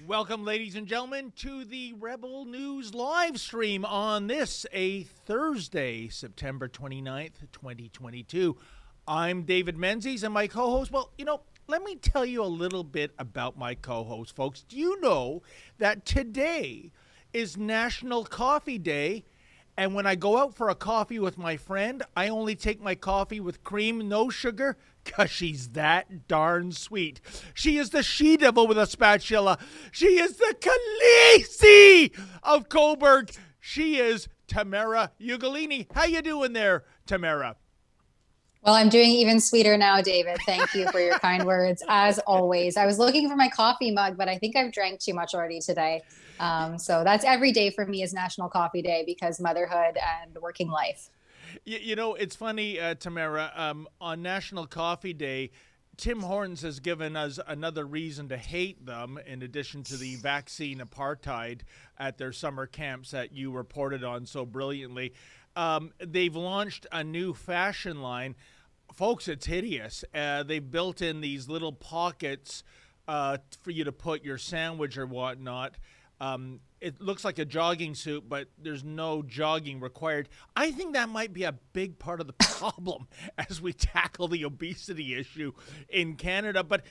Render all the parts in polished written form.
Welcome, ladies and gentlemen, to the Rebel News Livestream on this, a Thursday, September 29th, 2022. I'm David Menzies, and my co-host, let me tell you a little bit about my co-host, folks. Do you know that today is National Coffee Day? And when I go out for a coffee with my friend, I only take my coffee with cream, no sugar, because she's that darn sweet. She is the she-devil with a spatula. She is the Khaleesi of Coburg. She is Tamara Ugolini. How you doing there, Tamara? Well, I'm doing even sweeter now, David. Thank you for your kind words, as always. I was looking for my coffee mug, but I think I've drank too much already today. So that's every day for me is National Coffee Day because motherhood and working life. You know, it's funny, Tamara, on National Coffee Day, Tim Hortons has given us another reason to hate them in addition to the vaccine apartheid at their summer camps that you reported on so brilliantly. They've launched a new fashion line. Folks, it's hideous. They've built in these little pockets for you to put your sandwich or whatnot. It looks like a jogging suit, but there's no jogging required. I think that might be a big part of the problem as we tackle the obesity issue in Canada. But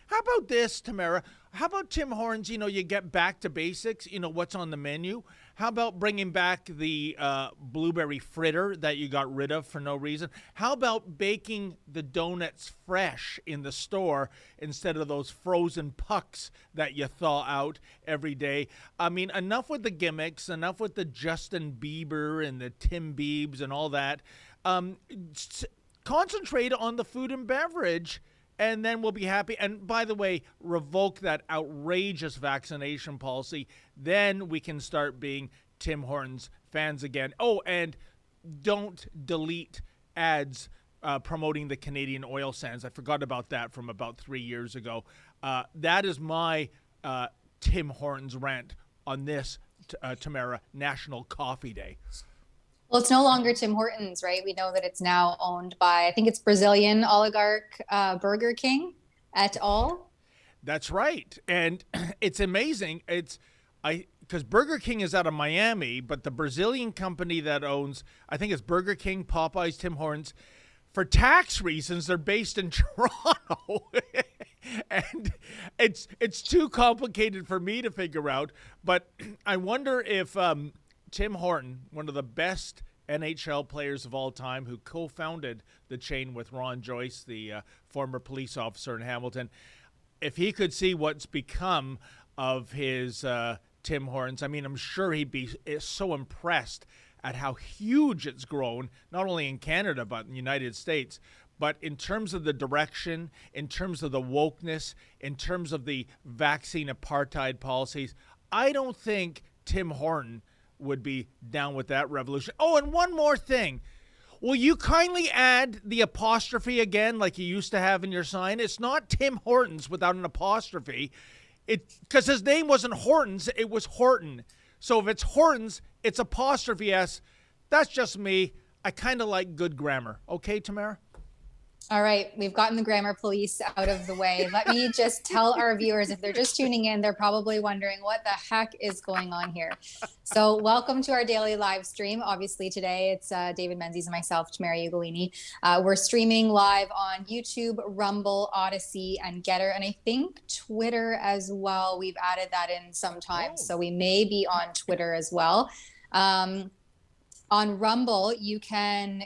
how about this, Tamara? How about Tim Hortons? You know, you get back to basics, what's on the menu. How about bringing back the blueberry fritter that you got rid of for no reason? How about baking the donuts fresh in the store instead of those frozen pucks that you thaw out every day? I mean, enough with the gimmicks, enough with the Justin Bieber and the Tim Biebs and all that. Concentrate on the food and beverage, and then we'll be happy. And by the way, revoke that outrageous vaccination policy. Then we can start being Tim Hortons fans again. Oh, and don't delete ads promoting the Canadian oil sands. I forgot about that from about 3 years ago. That is my Tim Hortons rant on this, Tamara, National Coffee Day. Well, it's no longer Tim Hortons, right? We know that it's now owned by, I think it's Brazilian oligarch Burger King et al. That's right. And it's amazing. Because Burger King is out of Miami, but the Brazilian company that owns, I think it's Burger King, Popeyes, Tim Hortons, for tax reasons, they're based in Toronto. And it's too complicated for me to figure out. But I wonder if Tim Horton, one of the best NHL players of all time, who co-founded the chain with Ron Joyce, the former police officer in Hamilton, if he could see what's become of his Tim Hortons, I mean, I'm sure he'd be so impressed at how huge it's grown, not only in Canada, but in the United States. But in terms of the direction, in terms of the wokeness, in terms of the vaccine apartheid policies, I don't think Tim Horton would be down with that revolution. Oh, and one more thing. Will you kindly add the apostrophe again like you used to have in your sign? It's not Tim Hortons without an apostrophe. Because his name wasn't Hortons, it was Horton. So if it's Hortons, it's apostrophe S. That's just me. I kind of like good grammar. Okay, Tamara? All right, we've gotten the grammar police out of the way. Let me just tell our viewers, if they're just tuning in, they're probably wondering what the heck is going on here. So welcome to our daily live stream. Obviously today it's David Menzies and myself, Tamara Ugolini. We're streaming live on YouTube, Rumble, Odyssey, and Getter, and I think Twitter as well. We've added that in sometimes, so we may be on Twitter as well. On Rumble, you can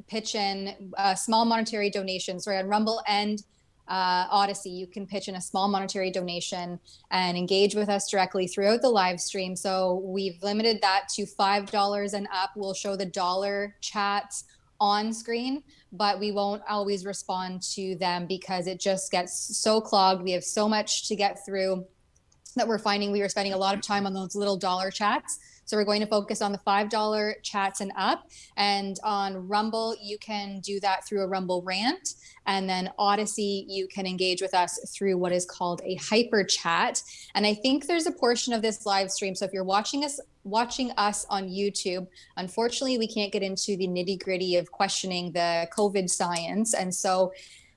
pitch in a small monetary donation. Sorry, on Rumble and Odyssey, you can pitch in a small monetary donation and engage with us directly throughout the live stream. So we've limited that to $5 and up. We'll show the dollar chats on screen, but we won't always respond to them because it just gets so clogged. We have so much to get through that we're finding we are spending a lot of time on those little dollar chats. So we're going to focus on the $5 chats and up. And on Rumble, you can do that through a Rumble rant. And then Odyssey, you can engage with us through what is called a hyper chat. And I think there's a portion of this live stream. So if you're watching us on YouTube, unfortunately, we can't get into the nitty gritty of questioning the COVID science. And so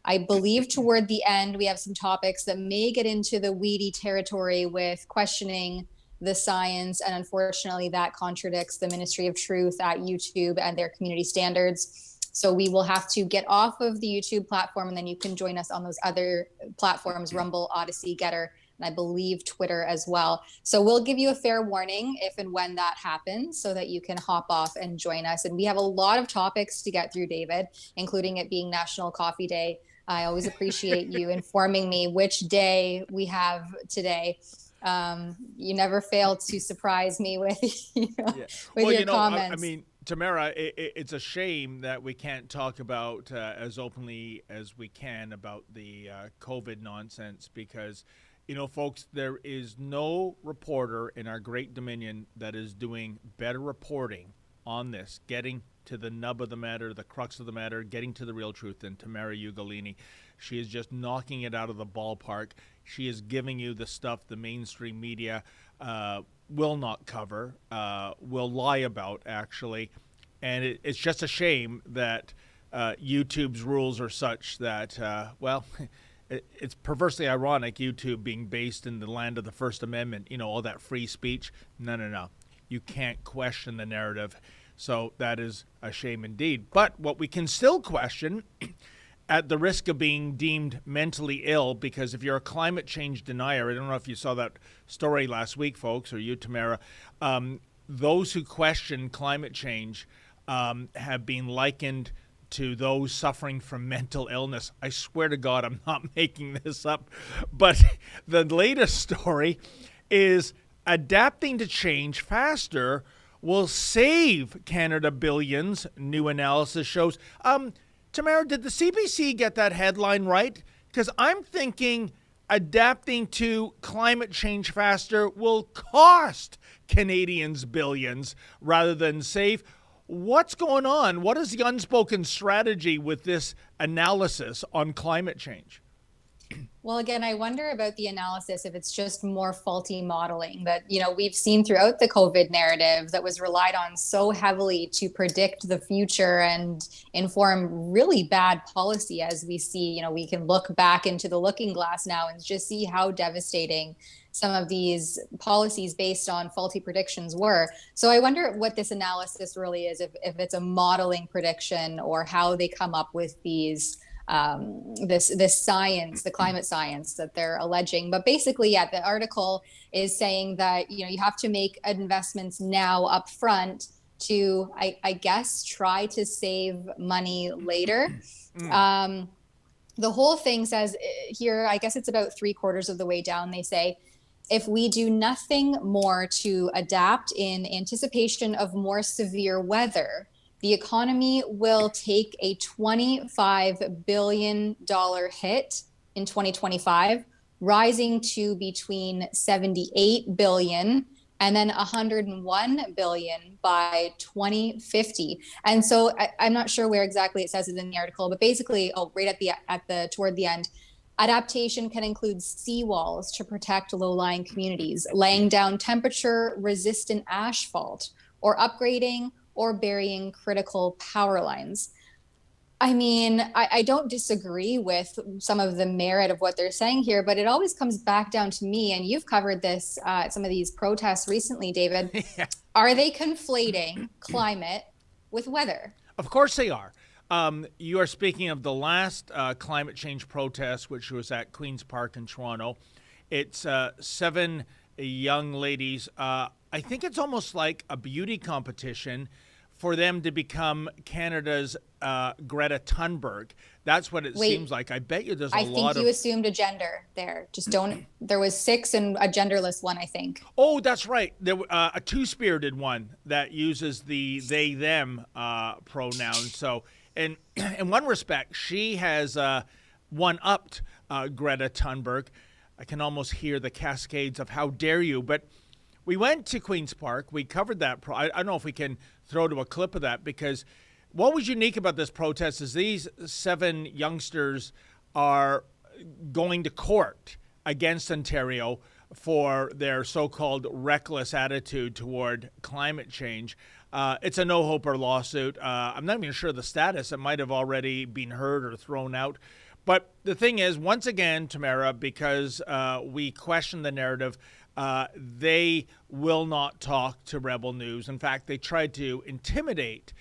I believe toward the end, we have some topics that may get into the weedy territory with questioning the science. And unfortunately, that contradicts the Ministry of Truth at YouTube and their community standards. So we will have to get off of the YouTube platform, and then you can join us on those other platforms, Rumble, Odyssey, Getter, and I believe Twitter as well. So we'll give you a fair warning if and when that happens so that you can hop off and join us. And we have a lot of topics to get through, David, including it being National Coffee Day. I always appreciate you informing me which day we have today. You never fail to surprise me with, with your comments. I mean, Tamara, it's a shame that we can't talk about as openly as we can about the COVID nonsense because, folks, there is no reporter in our great Dominion that is doing better reporting on this, getting to the nub of the matter, the crux of the matter, getting to the real truth than Tamara Ugolini. She is just knocking it out of the ballpark. She is giving you the stuff the mainstream media will not cover, will lie about, actually. And it's just a shame that YouTube's rules are such that, it's perversely ironic, YouTube being based in the land of the First Amendment, all that free speech. No. You can't question the narrative. So that is a shame indeed. But what we can still question, at the risk of being deemed mentally ill, because if you're a climate change denier, I don't know if you saw that story last week, folks, or you, Tamara, those who question climate change have been likened to those suffering from mental illness. I swear to God, I'm not making this up. But the latest story is adapting to change faster will save Canada billions, new analysis shows. Tamara, did the CBC get that headline right? Because I'm thinking adapting to climate change faster will cost Canadians billions rather than save. What's going on? What is the unspoken strategy with this analysis on climate change? Well, again, I wonder about the analysis if it's just more faulty modeling that, we've seen throughout the COVID narrative that was relied on so heavily to predict the future and inform really bad policy. As we see, we can look back into the looking glass now and just see how devastating some of these policies based on faulty predictions were. So I wonder what this analysis really is, if it's a modeling prediction or how they come up with these this science, the climate science that they're alleging. But basically, the article is saying that, you have to make investments now up front to, I guess, try to save money later. The whole thing says here, I guess it's about 3/4 of the way down, they say, if we do nothing more to adapt in anticipation of more severe weather, the economy will take a $25 billion hit in 2025, rising to between $78 billion and then $101 billion by 2050. And so I'm not sure where exactly it says it in the article, but basically, right toward the end, adaptation can include seawalls to protect low-lying communities, laying down temperature-resistant asphalt, or upgrading or burying critical power lines. I mean, I don't disagree with some of the merit of what they're saying here, but it always comes back down to me, and you've covered this, some of these protests recently, David. Yeah. Are they conflating climate with weather? Of course they are. You are speaking of the last climate change protest, which was at Queen's Park in Toronto. It's 7 young ladies. I think it's almost like a beauty competition for them to become Canada's Greta Thunberg. That's what it seems like. I bet you there's a lot of... I think you assumed a gender there. Just don't... There was 6 and a genderless one, I think. Oh, that's right. There a two-spirited one that uses the they, them pronoun. So, in one respect, she has one-upped Greta Thunberg. I can almost hear the cascades of how dare you. But we went to Queen's Park. We covered that. I don't know if we can throw to a clip of that, because what was unique about this protest is these 7 youngsters are going to court against Ontario for their so-called reckless attitude toward climate change. It's a no-hoper lawsuit. I'm not even sure the status. It might have already been heard or thrown out. But the thing is, once again, Tamara, because we question the narrative, they will not talk to Rebel News. In fact, they tried to intimidate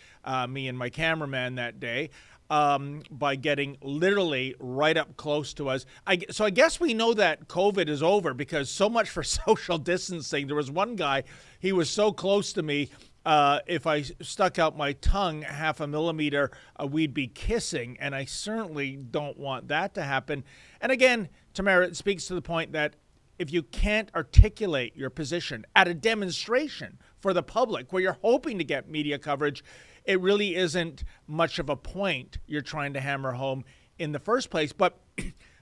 me and my cameraman that day by getting literally right up close to us. So I guess we know that COVID is over, because so much for social distancing. There was one guy, he was so close to me, if I stuck out my tongue half a millimeter, we'd be kissing, and I certainly don't want that to happen. And again, Tamara, it speaks to the point that if you can't articulate your position at a demonstration for the public where you're hoping to get media coverage, it really isn't much of a point you're trying to hammer home in the first place. But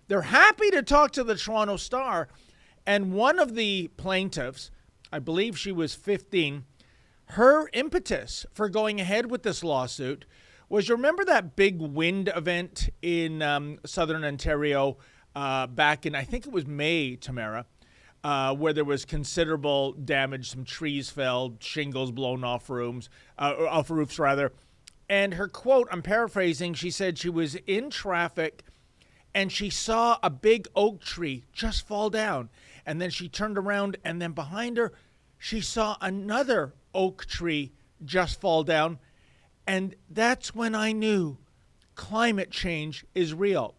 they're happy to talk to the Toronto Star, and one of the plaintiffs, I believe she was 15, her impetus for going ahead with this lawsuit was, you remember that big wind event in southern Ontario back in, I think it was May, Tamara, where there was considerable damage, some trees fell, shingles blown off roofs, And her quote, I'm paraphrasing, she said she was in traffic and she saw a big oak tree just fall down. And then she turned around, and then behind her, she saw another oak tree just fall down. And that's when I knew climate change is real.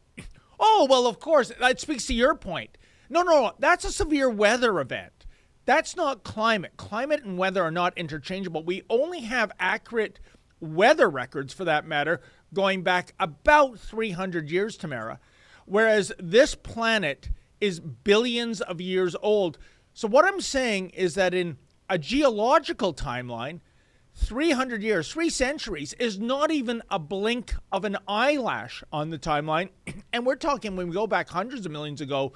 Oh, well, of course, that speaks to your point. No, that's a severe weather event. That's not climate. Climate and weather are not interchangeable. We only have accurate weather records, for that matter, going back about 300 years, Tamara, whereas this planet is billions of years old. So what I'm saying is that in a geological timeline, 300 years, 3 centuries is not even a blink of an eyelash on the timeline. And we're talking, when we go back hundreds of millions ago,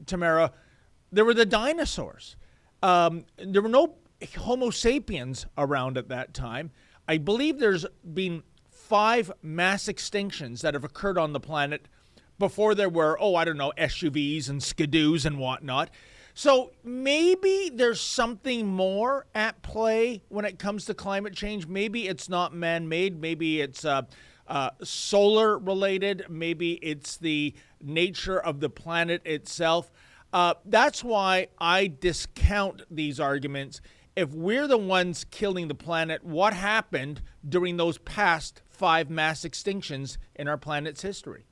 Tamara, there were the dinosaurs. There were no Homo sapiens around at that time. I believe there's been 5 mass extinctions that have occurred on the planet before there were, SUVs and skidoos and whatnot. So maybe there's something more at play when it comes to climate change. Maybe it's not man-made. Maybe it's solar-related. Maybe it's the nature of the planet itself. That's why I discount these arguments. If we're the ones killing the planet, what happened during those past 5 mass extinctions in our planet's history?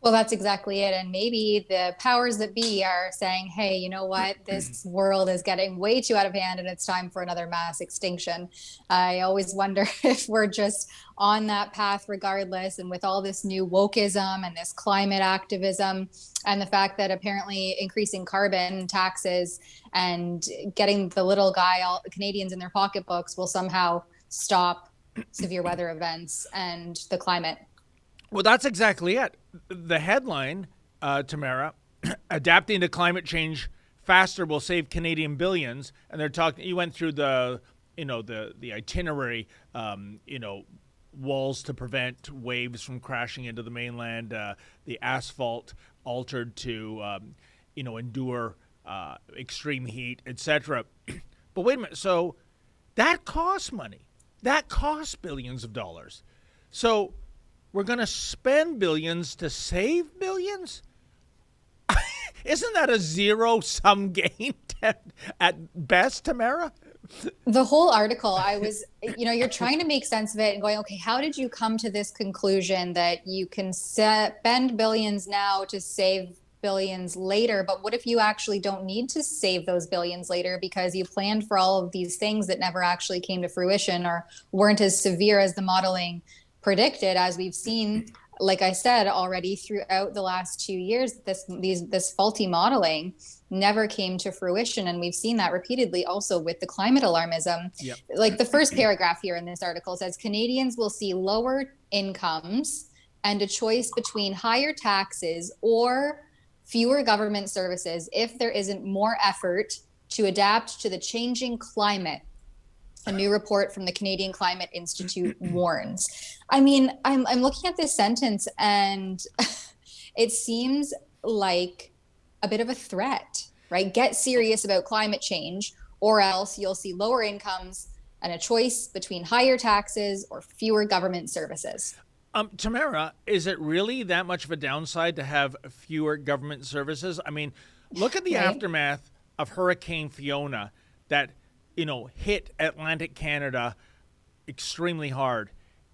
Well, that's exactly it. And maybe the powers that be are saying, hey, you know what? This world is getting way too out of hand and it's time for another mass extinction. I always wonder if we're just on that path regardless. And with all this new wokism and this climate activism and the fact that apparently increasing carbon taxes and getting the little guy, all Canadians in their pocketbooks, will somehow stop severe weather events and the climate. Well, that's exactly it. The headline, Tamara, adapting to climate change faster will save Canadian billions. And they're talking, you went through the itinerary, walls to prevent waves from crashing into the mainland, the asphalt altered to, endure extreme heat, etc. But wait a minute. So that costs money. That costs billions of dollars. So we're going to spend billions to save billions? Isn't that a zero-sum game at best, Tamara? The whole article, I was, you're trying to make sense of it and going, okay, how did you come to this conclusion that you can spend billions now to save billions later? But what if you actually don't need to save those billions later because you planned for all of these things that never actually came to fruition or weren't as severe as the modeling predicted, as we've seen, like I said already, throughout the last 2 years, this faulty modeling never came to fruition. And we've seen that repeatedly also with the climate alarmism. Yep. Like the first paragraph here in this article says, Canadians will see lower incomes and a choice between higher taxes or fewer government services if there isn't more effort to adapt to the changing climate. A new report from the Canadian Climate Institute warns. I mean, I'm looking at this sentence and it seems like a bit of a threat, right? Get serious about climate change or else you'll see lower incomes and a choice between higher taxes or fewer government services. Tamara, is it really that much of a downside to have fewer government services? I mean, look at the Right. aftermath of Hurricane Fiona that, hit Atlantic Canada extremely hard.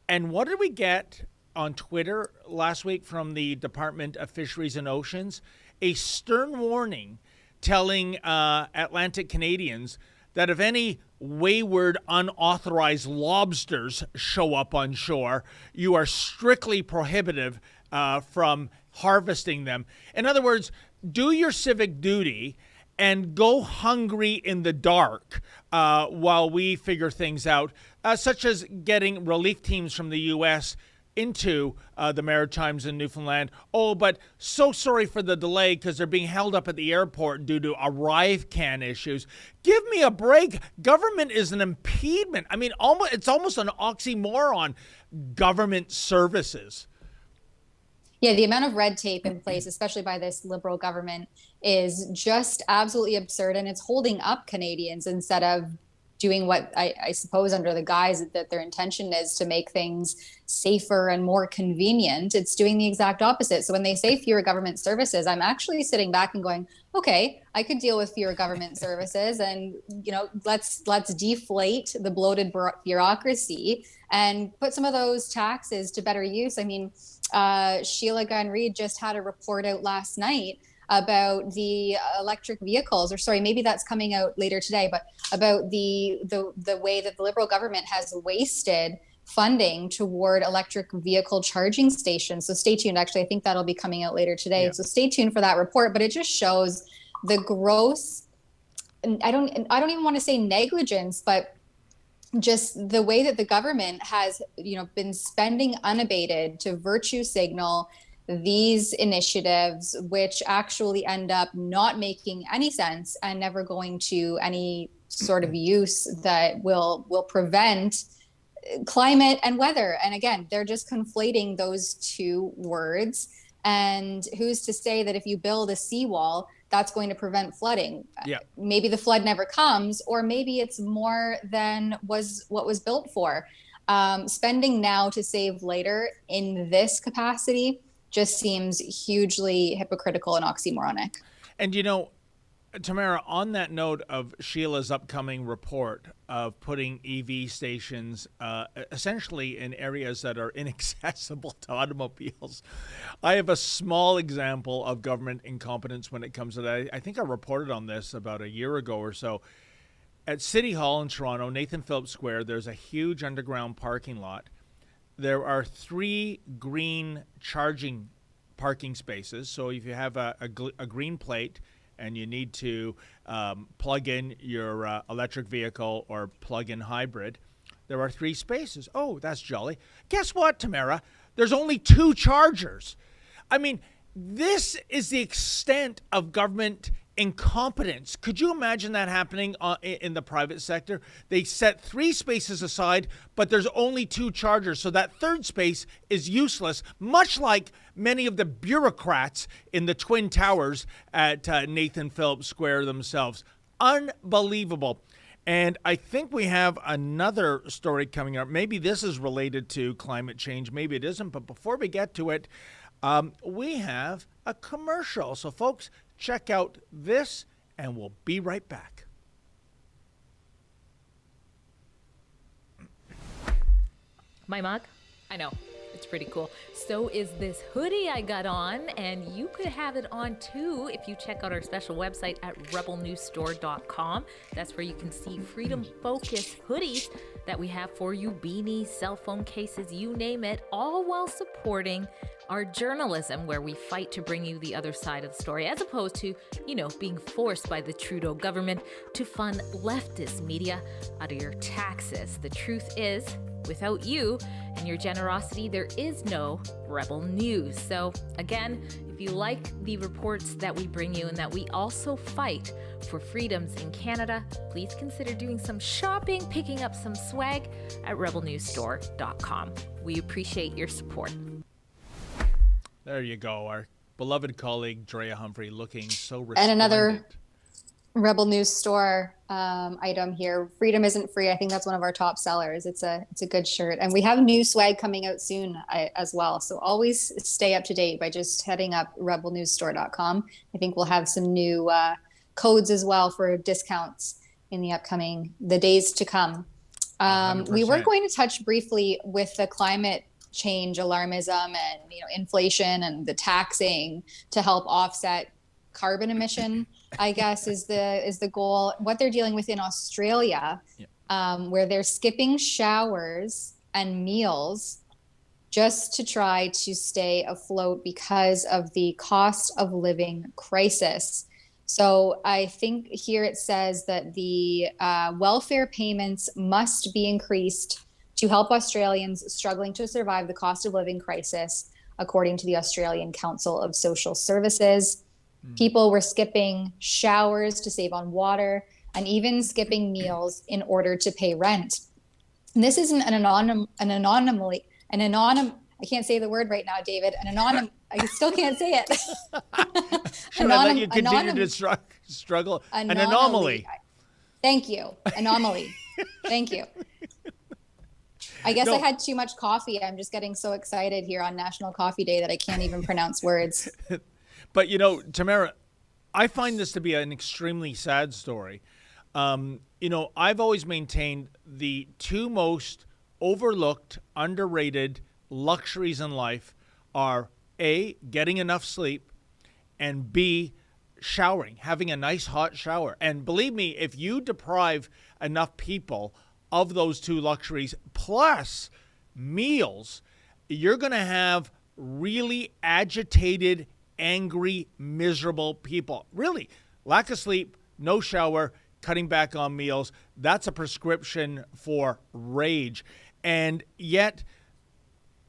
And what did we get on Twitter last week from the Department of Fisheries and Oceans? A stern warning telling Atlantic Canadians that if any wayward, unauthorized lobsters show up on shore, you are strictly prohibitive from harvesting them. In other words, do your civic duty and go hungry in the dark while we figure things out, such as getting relief teams from the U.S. into the Maritimes and Newfoundland. Oh, but so sorry for the delay because they're being held up at the airport due to arrive can issues. Give me a break. Government is an impediment. I mean, it's almost an oxymoron, government services. Yeah, the amount of red tape in place, especially by this Liberal government, is just absolutely absurd. And it's holding up Canadians instead of doing what I suppose under the guise that their intention is to make things safer and more convenient. It's doing the exact opposite. So when they say fewer government services, I'm actually sitting back and going, okay, I could deal with fewer government services, and let's deflate the bloated bureaucracy and put some of those taxes to better use. I mean, Sheila Gunn-Reid just had a report out last night about the electric vehicles, or sorry, maybe that's coming out later today, but about the way that the Liberal government has wasted funding toward electric vehicle charging stations. So stay tuned. Actually, I think that'll be coming out later today. Yeah. So stay tuned for that report. But it just shows the gross, I don't even want to say negligence, but just the way that the government has, been spending unabated to virtue signal these initiatives, which actually end up not making any sense and never going to any sort of use that will prevent climate and weather. And again, they're just conflating those two words. And who's to say that if you build a seawall, that's going to prevent flooding? Yeah. Maybe the flood never comes, or maybe it's more than what was built for. Spending now to save later in this capacity just seems hugely hypocritical and oxymoronic. And Tamara, on that note of Sheila's upcoming report of putting EV stations essentially in areas that are inaccessible to automobiles, I have a small example of government incompetence when it comes to that. I think I reported on this about a year ago or so. At City Hall in Toronto, Nathan Phillips Square, there's a huge underground parking lot. There are 3 green charging parking spaces. So if you have a green plate and you need to plug in your electric vehicle or plug-in hybrid, there are 3 spaces. Oh, that's jolly. Guess what, Tamara? There's only 2 chargers. I mean, this is the extent of government incompetence. Could you imagine that happening in the private sector? They set 3 spaces aside, but there's only 2 chargers. So that third space is useless, much like many of the bureaucrats in the Twin Towers at Nathan Phillips Square themselves. Unbelievable. And I think we have another story coming up. Maybe this is related to climate change. Maybe it isn't. But before we get to it, we have a commercial. So, folks, check out this, and we'll be right back. My mug? I know. It's pretty cool. So is this hoodie I got on, and you could have it on too if you check out our special website at rebelnewsstore.com. That's where you can see Freedom Focus hoodies that we have for you, beanies, cell phone cases, you name it, all while supporting our journalism, where we fight to bring you the other side of the story, as opposed to, being forced by the Trudeau government to fund leftist media out of your taxes. The truth is, without you and your generosity, there is no Rebel News. So again, if you like the reports that we bring you and that we also fight for freedoms in Canada, please consider doing some shopping, picking up some swag at rebelnewsstore.com. We appreciate your support. There you go. Our beloved colleague, Drea Humphrey, looking so resplendent. And another Rebel News store item here. Freedom isn't free. I think that's one of our top sellers. It's a good shirt, and we have new swag coming out soon as well. So always stay up to date by just heading up rebelnewsstore.com. I think we'll have some new codes as well for discounts in the days to come. We were going to touch briefly with the climate change alarmism and inflation and the taxing to help offset carbon emission, I guess, is the goal. What they're dealing with in Australia, where they're skipping showers and meals just to try to stay afloat because of the cost of living crisis. So I think here it says that the welfare payments must be increased to help Australians struggling to survive the cost of living crisis, according to the Australian Council of Social Services. People were skipping showers to save on water and even skipping meals in order to pay rent. And this isn't I can't say the word right now, David. I still can't say it. Should I let you continue to struggle? An anomaly. Thank you. Anomaly. Thank you. I guess I had too much coffee. I'm just getting so excited here on National Coffee Day that I can't even pronounce words. But, Tamara, I find this to be an extremely sad story. I've always maintained the two most overlooked, underrated luxuries in life are A, getting enough sleep, and B, showering, having a nice hot shower. And believe me, if you deprive enough people of those two luxuries plus meals, you're going to have really agitated, angry, miserable people. Really, lack of sleep, no shower, cutting back on meals. That's a prescription for rage. And yet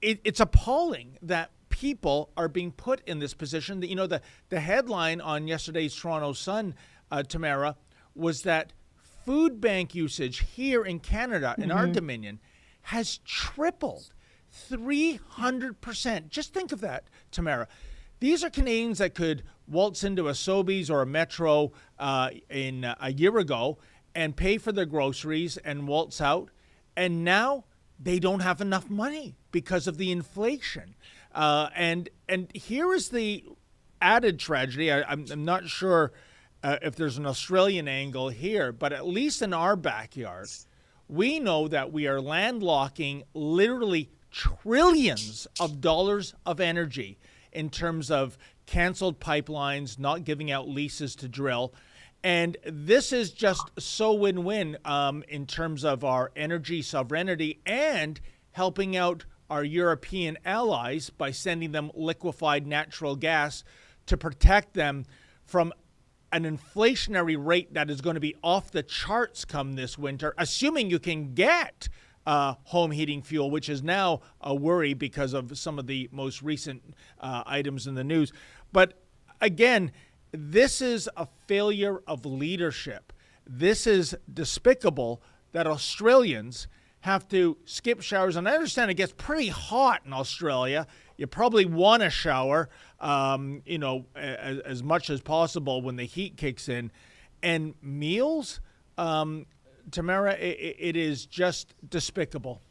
it's appalling that people are being put in this position. The headline on yesterday's Toronto Sun, Tamara, was that food bank usage here in Canada, in our Dominion, has tripled 300%. Just think of that, Tamara. These are Canadians that could waltz into a Sobeys or a Metro in a year ago and pay for their groceries and waltz out. And now they don't have enough money because of the inflation. And here is the added tragedy. I'm not sure if there's an Australian angle here, but at least in our backyard, we know that we are landlocking literally trillions of dollars of energy in terms of canceled pipelines, not giving out leases to drill. And this is just so win-win in terms of our energy sovereignty and helping out our European allies by sending them liquefied natural gas to protect them from an inflationary rate that is going to be off the charts come this winter, assuming you can get home heating fuel, which is now a worry because of some of the most recent items in the news. But again, this is a failure of leadership. This is despicable that Australians have to skip showers. And I understand it gets pretty hot in Australia. You probably want to shower, as much as possible when the heat kicks in. And meals, Tamara, it is just despicable.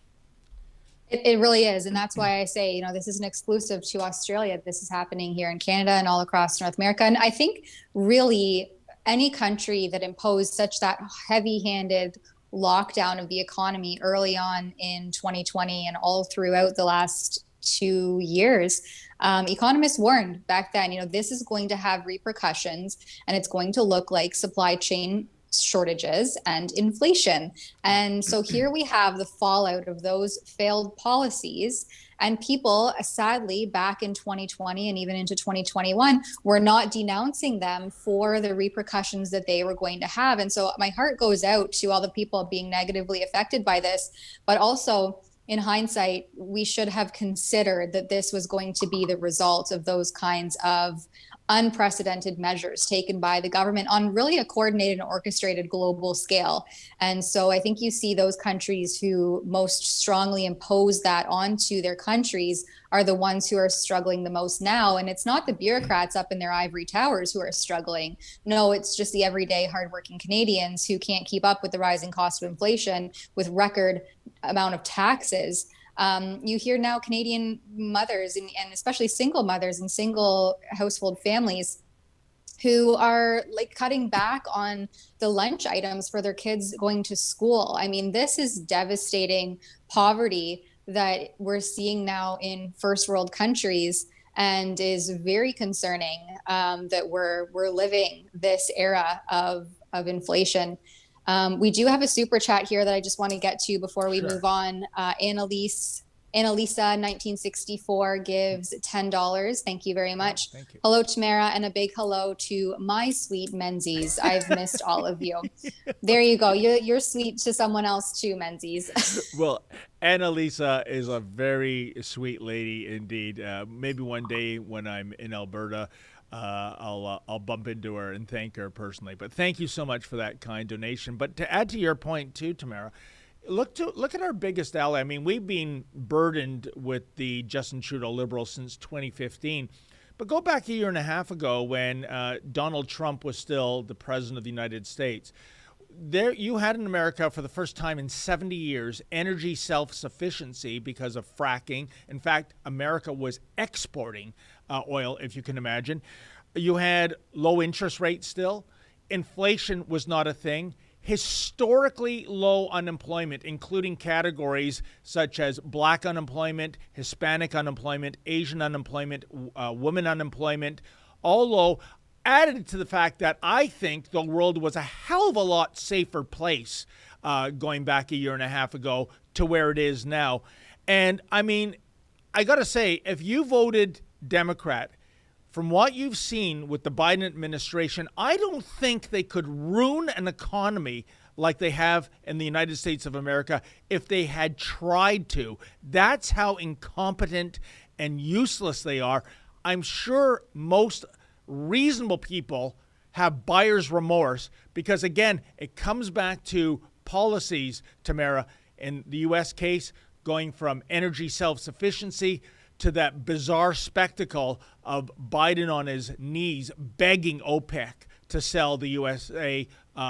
It really is. And that's why I say, this isn't exclusive to Australia. This is happening here in Canada and all across North America. And I think really any country that imposed such that heavy-handed lockdown of the economy early on in 2020 and all throughout the last 2 years, economists warned back then, this is going to have repercussions and it's going to look like supply chain shortages and inflation. And so here we have the fallout of those failed policies, and people sadly back in 2020 and even into 2021 were not denouncing them for the repercussions that they were going to have. And so my heart goes out to all the people being negatively affected by this, but also in hindsight, we should have considered that this was going to be the result of those kinds of unprecedented measures taken by the government on really a coordinated and orchestrated global scale. And so I think you see those countries who most strongly impose that onto their countries are the ones who are struggling the most now. And it's not the bureaucrats up in their ivory towers who are struggling. No, it's just the everyday hardworking Canadians who can't keep up with the rising cost of inflation with record amount of taxes. You hear now Canadian mothers and especially single mothers and single household families who are like cutting back on the lunch items for their kids going to school. I mean, this is devastating poverty that we're seeing now in first world countries, and is very concerning that we're living this era of inflation. We do have a super chat here that I just want to get to before we move on. Annalisa 1964 gives $10. Thank you very much. Thank you. Hello, Tamara, and a big hello to my sweet Menzies. I've missed all of you. There you go. You're sweet to someone else too, Menzies. Well, Annalisa is a very sweet lady indeed. Maybe one day when I'm in Alberta, I'll bump into her and thank her personally. But thank you so much for that kind donation. But to add to your point too, Tamara, look at our biggest ally. I mean, we've been burdened with the Justin Trudeau Liberals since 2015. But go back a year and a half ago when Donald Trump was still the president of the United States. There, you had in America for the first time in 70 years energy self-sufficiency because of fracking. In fact, America was exporting oil, if you can imagine. You had low interest rates still. Inflation was not a thing. Historically low unemployment, including categories such as black unemployment, Hispanic unemployment, Asian unemployment, women unemployment, all low. Added to the fact that I think the world was a hell of a lot safer place going back a year and a half ago to where it is now. And I mean, I got to say, if you voted Democrat, from what you've seen with the Biden administration, I don't think they could ruin an economy like they have in the United States of America if they had tried to. That's how incompetent and useless they are. I'm sure most reasonable people have buyer's remorse because, again, it comes back to policies, Tamara, in the U.S. case, going from energy self-sufficiency to that bizarre spectacle of Biden on his knees begging OPEC to sell the USA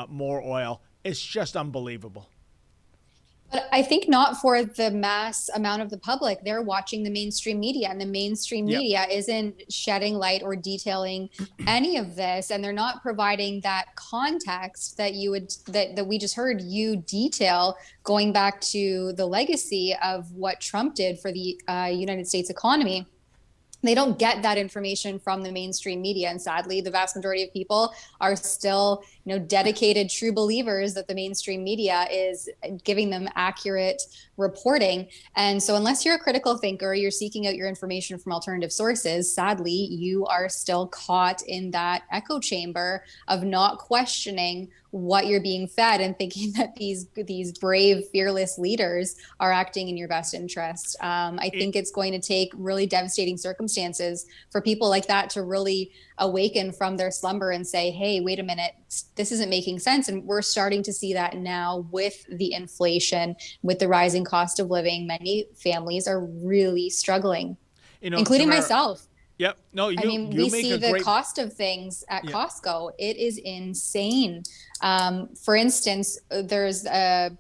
more oil. It's just unbelievable. But I think not for the mass amount of the public. They're watching the mainstream media, and the mainstream media isn't shedding light or detailing any of this, and they're not providing that context that that we just heard you detail, going back to the legacy of what Trump did for the United States economy. They don't get that information from the mainstream media, and sadly, the vast majority of people are still, dedicated true believers that the mainstream media is giving them accurate reporting. And so, unless you're a critical thinker, you're seeking out your information from alternative sources. Sadly, you are still caught in that echo chamber of not questioning what you're being fed and thinking that these brave, fearless leaders are acting in your best interest. I think it's going to take really devastating circumstances for people like that to really awaken from their slumber and say, hey, wait a minute, this isn't making sense. And we're starting to see that now with the inflation, with the rising cost of living. Many families are really struggling, including Tamara, myself. Yep. No, we see the cost of things at Costco. It is insane. For instance, there's a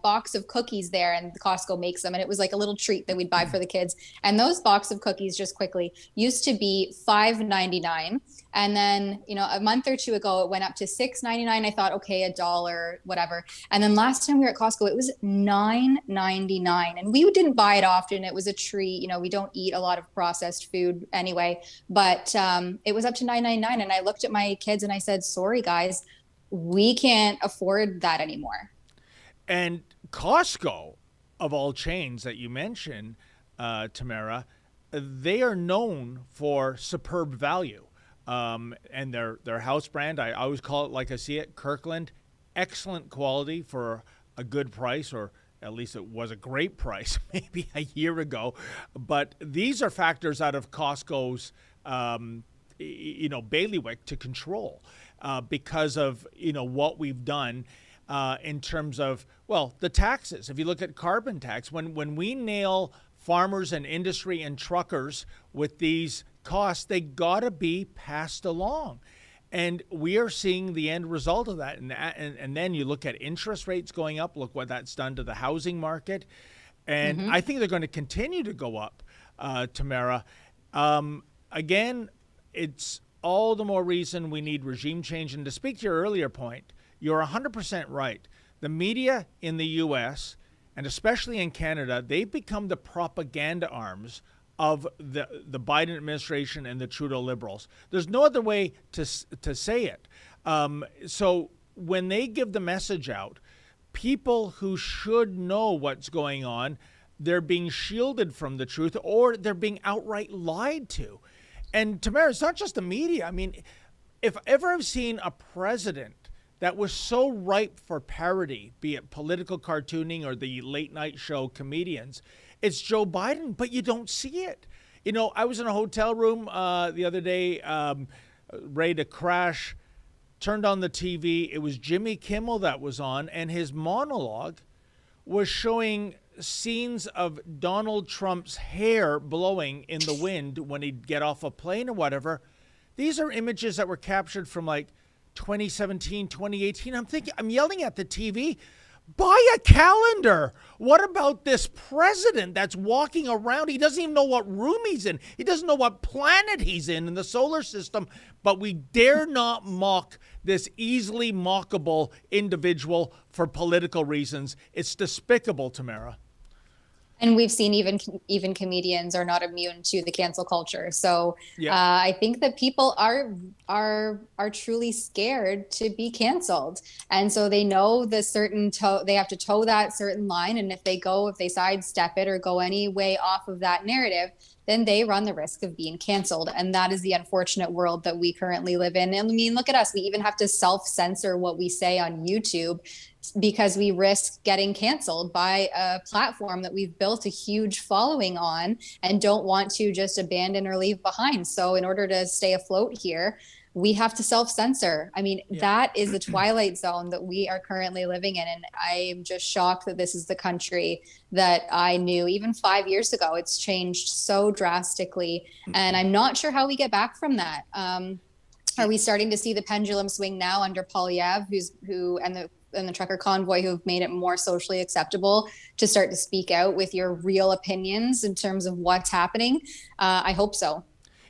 box of cookies there, and Costco makes them, and it was like a little treat that we'd buy for the kids. And those box of cookies, just quickly, used to be $5.99, and then a month or two ago it went up to $6.99. I thought, okay, $1, whatever. And then last time we were at Costco, it was $9.99, and we didn't buy it often. It was a treat. We don't eat a lot of processed food anyway, but it was up to $9.99, and I looked at my kids and I said, sorry guys, we can't afford that anymore. And Costco, of all chains that you mentioned, Tamara, they are known for superb value. And their house brand, I always call it like I see it, Kirkland, excellent quality for a good price, or at least it was a great price maybe a year ago. But these are factors out of Costco's bailiwick to control because of, what we've done in terms of, the taxes. If you look at carbon tax, when we nail farmers and industry and truckers with these costs, they got to be passed along. And we are seeing the end result of that. And then you look at interest rates going up. Look what that's done to the housing market. And I think they're going to continue to go up, Tamara. Again, it's all the more reason we need regime change. And to speak to your earlier point, you're 100% right. The media in the U.S., and especially in Canada, they've become the propaganda arms of the Biden administration and the Trudeau Liberals. There's no other way to say it. So when they give the message out, people who should know what's going on, they're being shielded from the truth, or they're being outright lied to. And Tamara, it's not just the media. I mean, if ever I've seen a president that was so ripe for parody, be it political cartooning or the late night show comedians, it's Joe Biden, but you don't see it. I was in a hotel room the other day, ready to crash, turned on the TV. It was Jimmy Kimmel that was on, and his monologue was showing scenes of Donald Trump's hair blowing in the wind when he'd get off a plane or whatever. These are images that were captured from 2017, 2018. I'm yelling at the TV, buy a calendar. What about this president that's walking around? He doesn't even know what room he's in. He doesn't know what planet he's in the solar system. But we dare not mock this easily mockable individual for political reasons. It's despicable, Tamara. And we've seen even comedians are not immune to the cancel culture. So I think that people are truly scared to be canceled, and so they know the certain they have to toe that certain line. And if they sidestep it or go any way off of that narrative, then they run the risk of being canceled. And that is the unfortunate world that we currently live in. And I mean, look at us. We even have to self-censor what we say on YouTube because we risk getting canceled by a platform that we've built a huge following on and don't want to just abandon or leave behind. So in order to stay afloat here, we have to self-censor. I mean, that is the twilight zone that we are currently living in. And I am just shocked that this is the country that I knew even 5 years ago. It's changed so drastically. And I'm not sure how we get back from that. Are we starting to see the pendulum swing now under Polyev, and the trucker convoy, who've made it more socially acceptable to start to speak out with your real opinions in terms of what's happening? I hope so.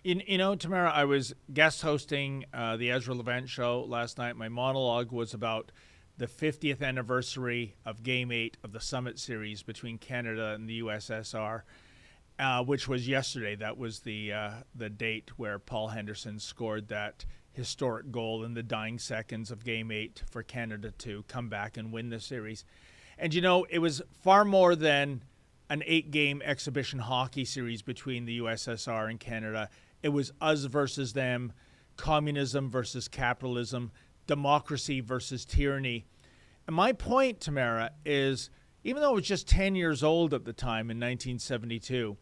Tamara, I was guest hosting the Ezra Levant show last night. My monologue was about the 50th anniversary of Game 8 of the Summit Series between Canada and the USSR, which was yesterday. That was the date where Paul Henderson scored that historic goal in the dying seconds of Game 8 for Canada to come back and win the series. And, it was far more than an 8-game exhibition hockey series between the USSR and Canada. It was us versus them, communism versus capitalism, democracy versus tyranny. And my point, Tamara, is even though it was just 10 years old at the time in 1972,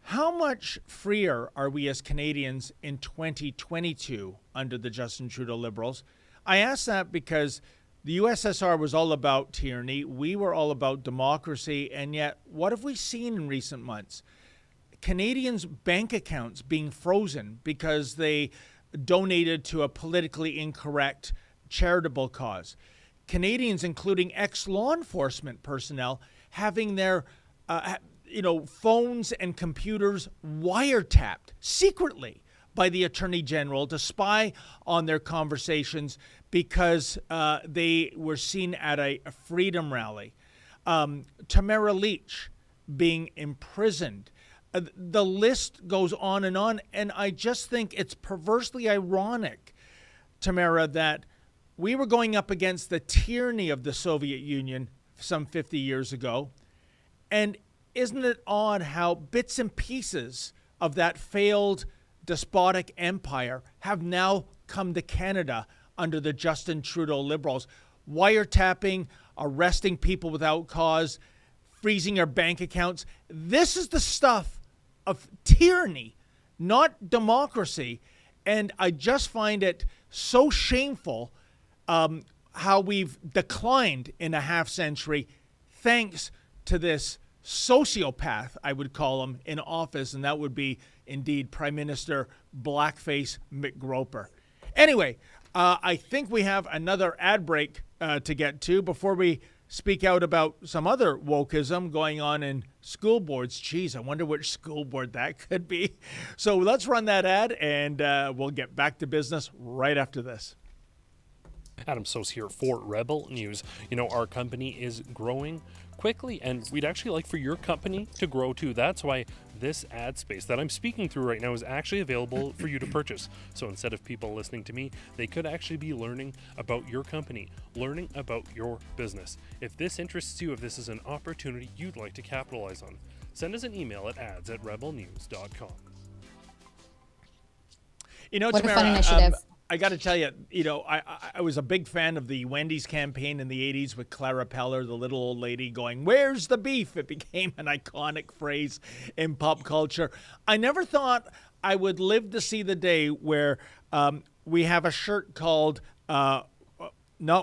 how much freer are we as Canadians in 2022 under the Justin Trudeau Liberals? I ask that because the USSR was all about tyranny. We were all about democracy. And yet, what have we seen in recent months? Canadians' bank accounts being frozen because they donated to a politically incorrect charitable cause. Canadians, including ex-law enforcement personnel, having their phones and computers wiretapped secretly by the Attorney General to spy on their conversations because they were seen at a freedom rally. Tamara Leach being imprisoned. The list goes on. And I just think it's perversely ironic, Tamara, that we were going up against the tyranny of the Soviet Union some 50 years ago. And isn't it odd how bits and pieces of that failed despotic empire have now come to Canada under the Justin Trudeau Liberals? Wiretapping, arresting people without cause, freezing our bank accounts. This is the stuff of tyranny, not democracy. And I just find it so shameful how we've declined in a half century thanks to this sociopath, I would call him, in office, and that would be indeed Prime Minister Blackface McGroper. Anyway, I think we have another ad break to get to before we speak out about some other wokism going on in school boards. Geez, I wonder which school board that could be. So let's run that ad, and we'll get back to business right after this. Adam Sos here for Rebel News. You know, our company is growing quickly, and we'd actually like for your company to grow too. That's why this ad space that I'm speaking through right now is actually available for you to purchase. So instead of people listening to me, they could actually be learning about your company, learning about your business. If this interests you, if this is an opportunity you'd like to capitalize on, send us an email at ads@rebelnews.com. What a fun Tamara, initiative. I got to tell you, I was a big fan of the Wendy's campaign in the 80s with Clara Peller, the little old lady going, "Where's the beef?" It became an iconic phrase in pop culture. I never thought I would live to see the day where we have a shirt called not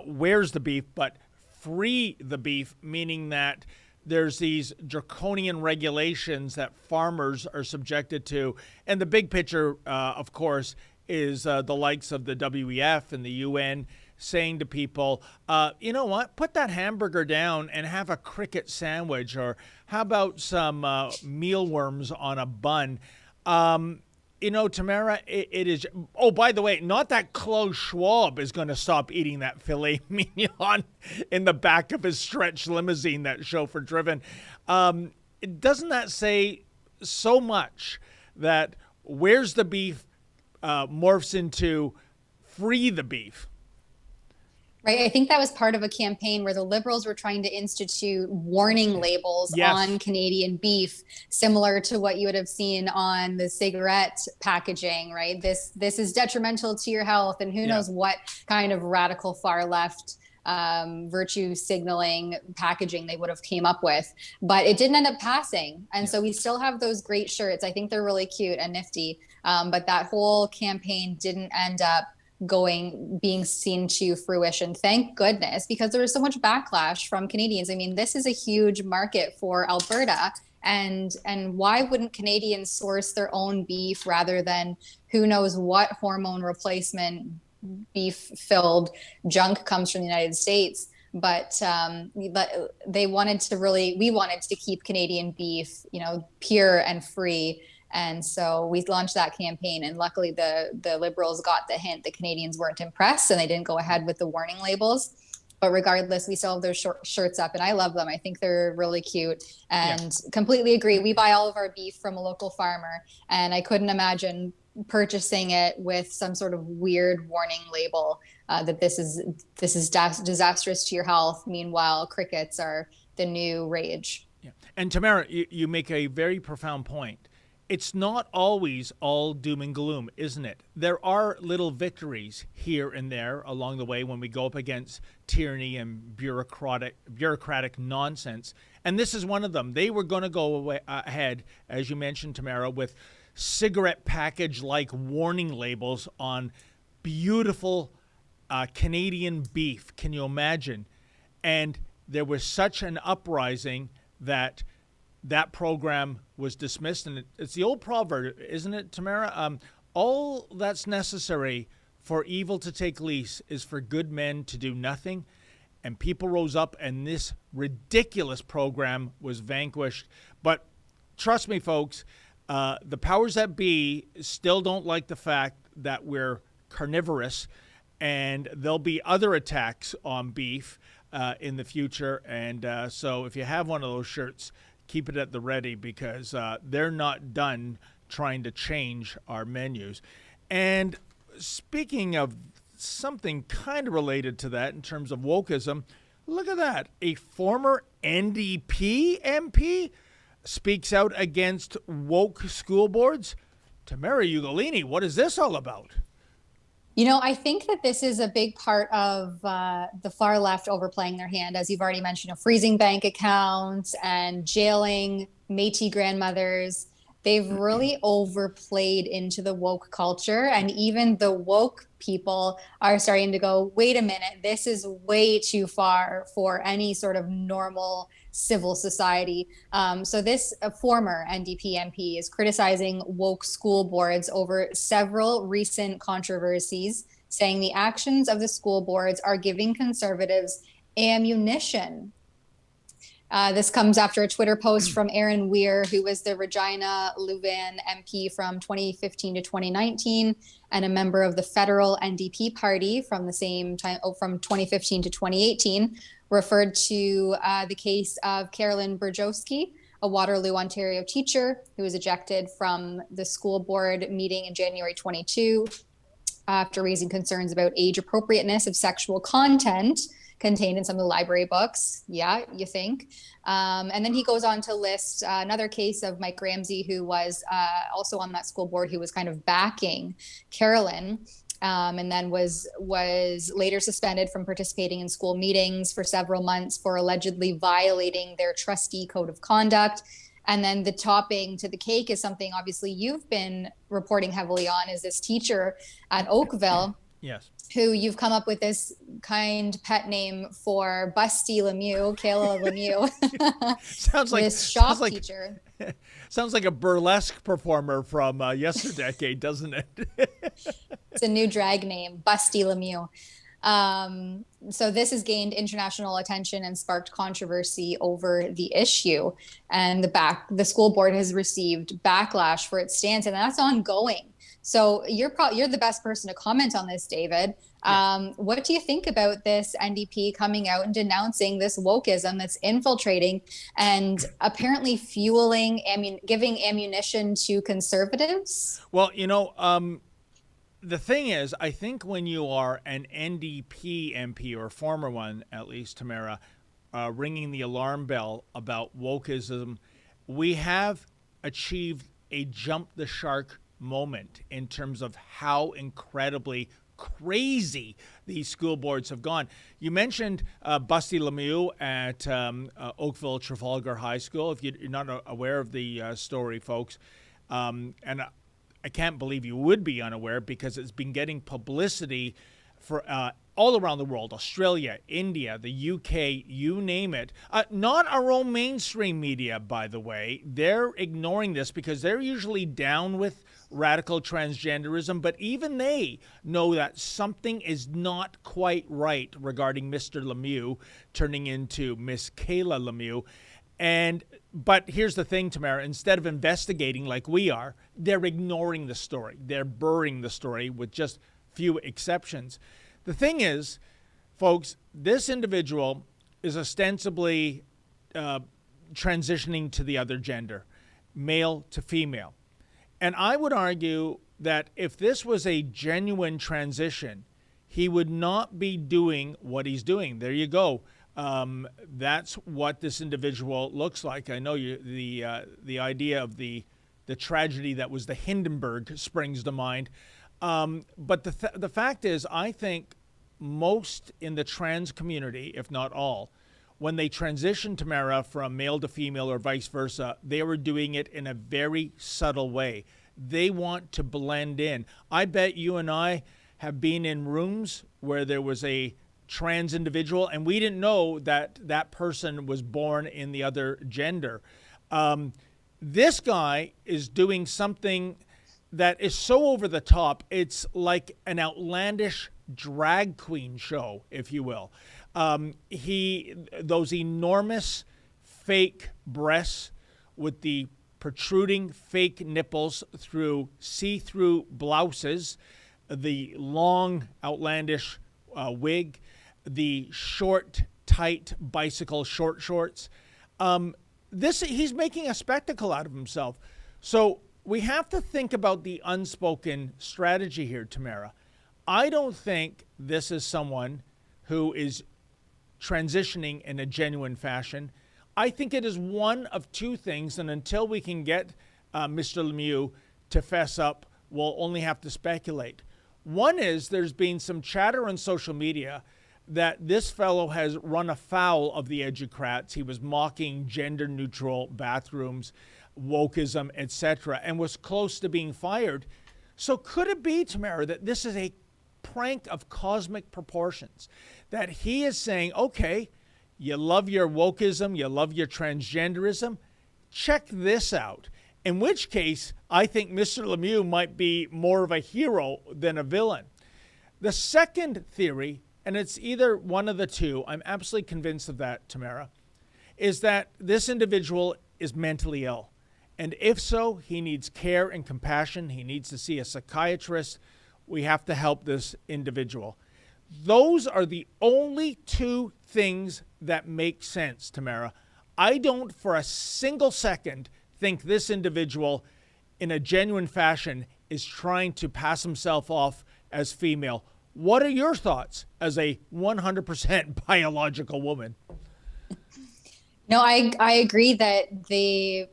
"Where's the beef," but "Free the beef," meaning that there's these draconian regulations that farmers are subjected to. And the big picture, of course, is the likes of the WEF and the UN saying to people, you know what, put that hamburger down and have a cricket sandwich, or how about some mealworms on a bun? Tamara, it is, oh, by the way, not that Klaus Schwab is going to stop eating that filet mignon in the back of his stretch limousine, that chauffeur driven. Doesn't that say so much that where's the beef morphs into free the beef? Right. I think that was part of a campaign where the Liberals were trying to institute warning labels on Canadian beef, similar to what you would have seen on the cigarette packaging, right? This is detrimental to your health, and who knows what kind of radical far left virtue signaling packaging they would have came up with. But it didn't end up passing. And so we still have those great shirts. I think they're really cute and nifty. But that whole campaign didn't end up being seen to fruition. Thank goodness, because there was so much backlash from Canadians. I mean, this is a huge market for Alberta, and why wouldn't Canadians source their own beef rather than who knows what hormone replacement beef filled junk comes from the United States? But we wanted to keep Canadian beef, pure and free. And so we launched that campaign, and luckily the Liberals got the hint that Canadians weren't impressed, and they didn't go ahead with the warning labels. But regardless, we still have those shirts up, and I love them. I think they're really cute, and completely agree. We buy all of our beef from a local farmer, and I couldn't imagine purchasing it with some sort of weird warning label that this is disastrous to your health. Meanwhile, crickets are the new rage. Yeah. And Tamara, you make a very profound point. It's not always all doom and gloom, isn't it? There are little victories here and there along the way when we go up against tyranny and bureaucratic nonsense. And this is one of them. They were going to go ahead, as you mentioned, Tamara, with cigarette package-like warning labels on beautiful Canadian beef. Can you imagine? And there was such an uprising that program was dismissed. And it's the old proverb, isn't it, Tamara? All that's necessary for evil to take lease is for good men to do nothing. And people rose up, and this ridiculous program was vanquished. But trust me, folks, the powers that be still don't like the fact that we're carnivorous, and there'll be other attacks on beef in the future. And so if you have one of those shirts, keep it at the ready, because they're not done trying to change our menus. And speaking of something kind of related to that in terms of wokism, look at that. A former NDP MP speaks out against woke school boards. Tamara Ugolini, what is this all about? I think that this is a big part of the far left overplaying their hand, as you've already mentioned, freezing bank accounts and jailing Métis grandmothers. they've really overplayed into the woke culture. And even the woke people are starting to go, wait a minute, this is way too far for any sort of normal civil society. So this former NDP MP is criticizing woke school boards over several recent controversies, saying the actions of the school boards are giving conservatives ammunition. This comes after a Twitter post from Aaron Weir, who was the Regina Louvain MP from 2015 to 2019 and a member of the federal NDP party from the same time, from 2015 to 2018, referred to the case of Carolyn Burjowski, a Waterloo, Ontario teacher who was ejected from the school board meeting in January 22 after raising concerns about age appropriateness of sexual content contained in some of the library books. Yeah, you think. And then he goes on to list another case of Mike Ramsey, who was also on that school board, who was kind of backing Carolyn, and then was later suspended from participating in school meetings for several months for allegedly violating their trustee code of conduct. And then the topping to the cake is something obviously you've been reporting heavily on, is this teacher at Oakville. Yes. Who you've come up with this kind pet name for, Busty Lemieux, Kayla Lemieux. Sounds like this shop teacher. Sounds like a burlesque performer from Yesterdecade, doesn't it? It's a new drag name, Busty Lemieux. So this has gained international attention and sparked controversy over the issue. And the school board has received backlash for its stance, and that's ongoing. So you're the best person to comment on this, David. Yes. What do you think about this NDP coming out and denouncing this wokeism that's infiltrating and apparently fueling, giving ammunition to conservatives? Well, the thing is, I think when you are an NDP MP, or a former one at least, Tamara, ringing the alarm bell about wokeism, we have achieved a jump the shark moment in terms of how incredibly crazy these school boards have gone. You mentioned Busty Lemieux at Oakville Trafalgar High School. If you're not aware of the story, folks, and I can't believe you would be unaware, because it's been getting publicity for all around the world, Australia, India, the UK, you name it. Not our own mainstream media, by the way. They're ignoring this because they're usually down with radical transgenderism, but even they know that something is not quite right regarding Mr. Lemieux turning into Miss Kayla Lemieux. But here's the thing, Tamara, instead of investigating like we are, they're ignoring the story. They're burying the story with just few exceptions. The thing is, folks, this individual is ostensibly transitioning to the other gender, male to female. And I would argue that if this was a genuine transition, he would not be doing what he's doing. There you go. That's what this individual looks like. I know the idea of the tragedy that was the Hindenburg springs to mind. But the fact is, I think most in the trans community, if not all, when they transitioned, Tamara, from male to female or vice versa, they were doing it in a very subtle way. They want to blend in. I bet you and I have been in rooms where there was a trans individual and we didn't know that that person was born in the other gender. This guy is doing something that is so over the top. It's like an outlandish drag queen show, if you will. Those enormous fake breasts with the protruding fake nipples through see-through blouses, the long outlandish wig, the short, tight bicycle short shorts. He's making a spectacle out of himself. So we have to think about the unspoken strategy here, Tamara. I don't think this is someone who is transitioning in a genuine fashion. I think it is one of two things, and until we can get Mr. Lemieux to fess up, we'll only have to speculate. One is there's been some chatter on social media that this fellow has run afoul of the educrats. He was mocking gender-neutral bathrooms Wokism, etc., and was close to being fired. So could it be, Tamara, that this is a prank of cosmic proportions? That he is saying, okay, you love your Wokism, you love your transgenderism, check this out. In which case, I think Mr. Lemieux might be more of a hero than a villain. The second theory, and it's either one of the two, I'm absolutely convinced of that, Tamara, is that this individual is mentally ill. And if so, he needs care and compassion. He needs to see a psychiatrist. We have to help this individual. Those are the only two things that make sense, Tamara. I don't for a single second think this individual, in a genuine fashion, is trying to pass himself off as female. What are your thoughts as a 100% biological woman? No, I agree that the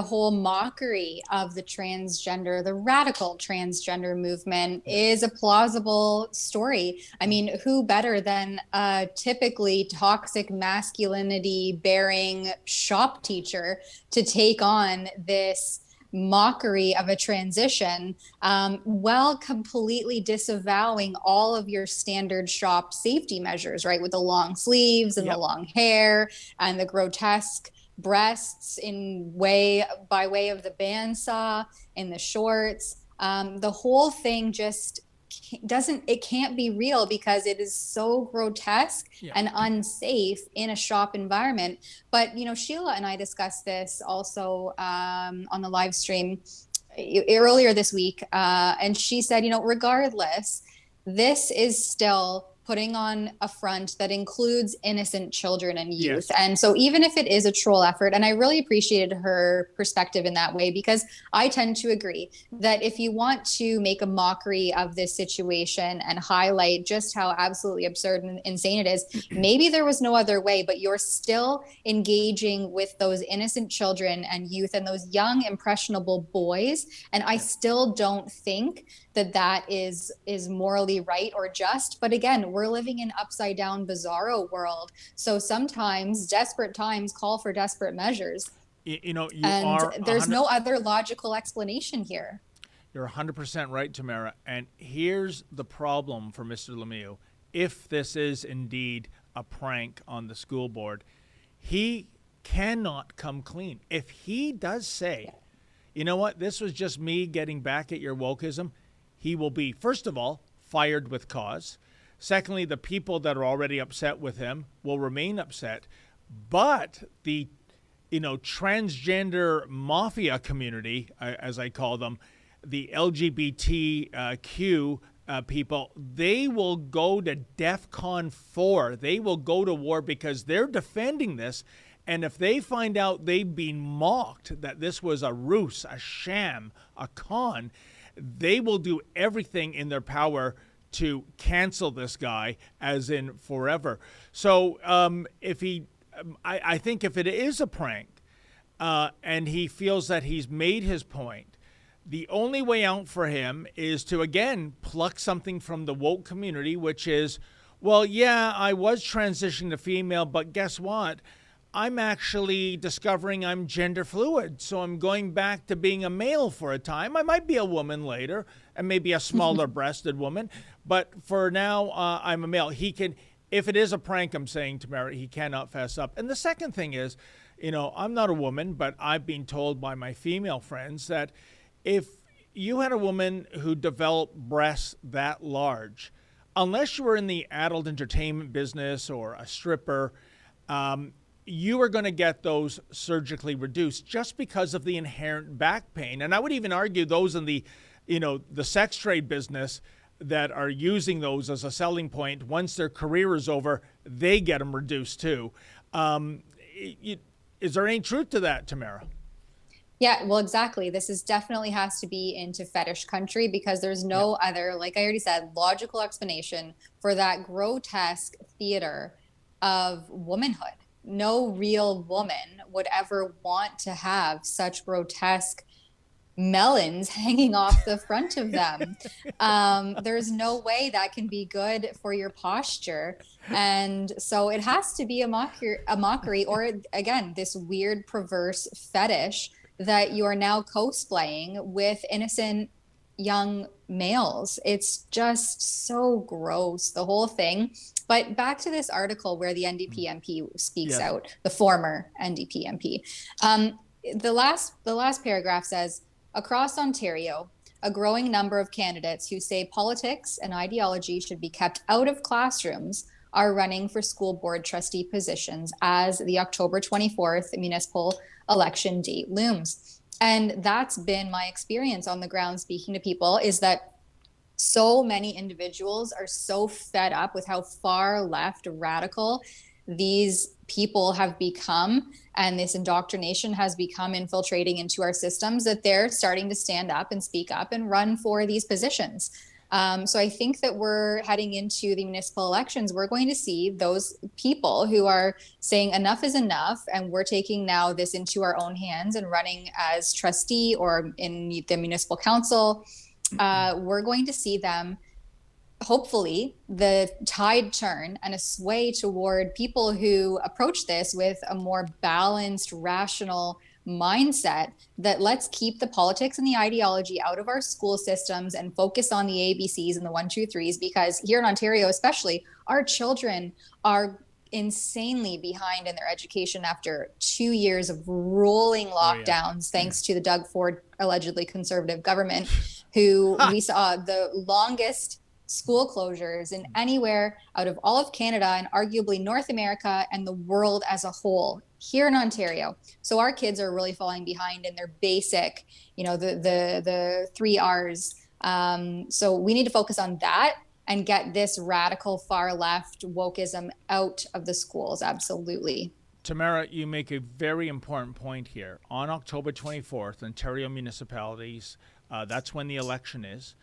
whole mockery of the transgender, the radical transgender movement is a plausible story. I mean, who better than a typically toxic masculinity bearing shop teacher to take on this mockery of a transition, while completely disavowing all of your standard shop safety measures, right? With the long sleeves and the long hair and the grotesque breasts by way of the bandsaw in the shorts. The whole thing just can't be real because it is so grotesque and unsafe in a shop environment. But, Sheila and I discussed this also on the live stream earlier this week. And she said, regardless, this is still putting on a front that includes innocent children and youth. Yes. And so even if it is a troll effort, and I really appreciated her perspective in that way, because I tend to agree that if you want to make a mockery of this situation and highlight just how absolutely absurd and insane it is, maybe there was no other way, but you're still engaging with those innocent children and youth and those young, impressionable boys. And I still don't think that is morally right or just. But again, we're living in upside down bizarro world. So sometimes desperate times call for desperate measures. There's no other logical explanation here. You're 100% right, Tamara. And here's the problem for Mr. Lemieux. If this is indeed a prank on the school board, he cannot come clean. If he does say, you know what, this was just me getting back at your Wokism, he will be, first of all, fired with cause. Secondly, the people that are already upset with him will remain upset. But the, transgender mafia community, as I call them, the LGBTQ people, they will go to DEFCON 4. They will go to war because they're defending this. And if they find out they've been mocked, that this was a ruse, a sham, a con, they will do everything in their power to cancel this guy, as in forever. So I think if it is a prank and he feels that he's made his point, the only way out for him is to, again, pluck something from the woke community, which is, well, yeah, I was transitioning to female, but guess what? I'm actually discovering I'm gender fluid, so I'm going back to being a male for a time. I might be a woman later, and maybe a smaller-breasted woman, but for now, I'm a male. He can, if it is a prank, I'm saying, Tamara, he cannot fess up. And the second thing is, I'm not a woman, but I've been told by my female friends that if you had a woman who developed breasts that large, unless you were in the adult entertainment business or a stripper, you are going to get those surgically reduced just because of the inherent back pain. And I would even argue those in the, the sex trade business that are using those as a selling point, once their career is over, they get them reduced too. Is there any truth to that, Tamara? Yeah, well, exactly. This is definitely has to be into fetish country because there's no other, like I already said, logical explanation for that grotesque theater of womanhood. No real woman would ever want to have such grotesque melons hanging off the front of them. There's no way that can be good for your posture. And so it has to be a mockery or, again, this weird perverse fetish that you are now cosplaying with innocent young males. It's just so gross, the whole thing. But back to this article where the NDP MP speaks out, the former NDP MP. The last paragraph says, across Ontario, a growing number of candidates who say politics and ideology should be kept out of classrooms are running for school board trustee positions as the October 24th municipal election date looms. And that's been my experience on the ground speaking to people, is that so many individuals are so fed up with how far left radical these people have become, and this indoctrination has become infiltrating into our systems, that they're starting to stand up and speak up and run for these positions. So I think that we're heading into the municipal elections. We're going to see those people who are saying enough is enough, and we're taking now this into our own hands and running as trustee or in the municipal council. We're going to see them, hopefully, the tide turn and a sway toward people who approach this with a more balanced, rational mindset, that let's keep the politics and the ideology out of our school systems and focus on the ABCs and the 1, 2, 3s, because here in Ontario especially, our children are insanely behind in their education after 2 years of rolling lockdowns, thanks to the Doug Ford allegedly conservative government, who we saw the longest school closures in anywhere out of all of Canada and arguably North America and the world as a whole here in Ontario. So our kids are really falling behind in their basic, the 3 R's. So we need to focus on that and get this radical far left wokism out of the schools. Absolutely. Tamara, you make a very important point here. On October 24th, Ontario municipalities, that's when the election is.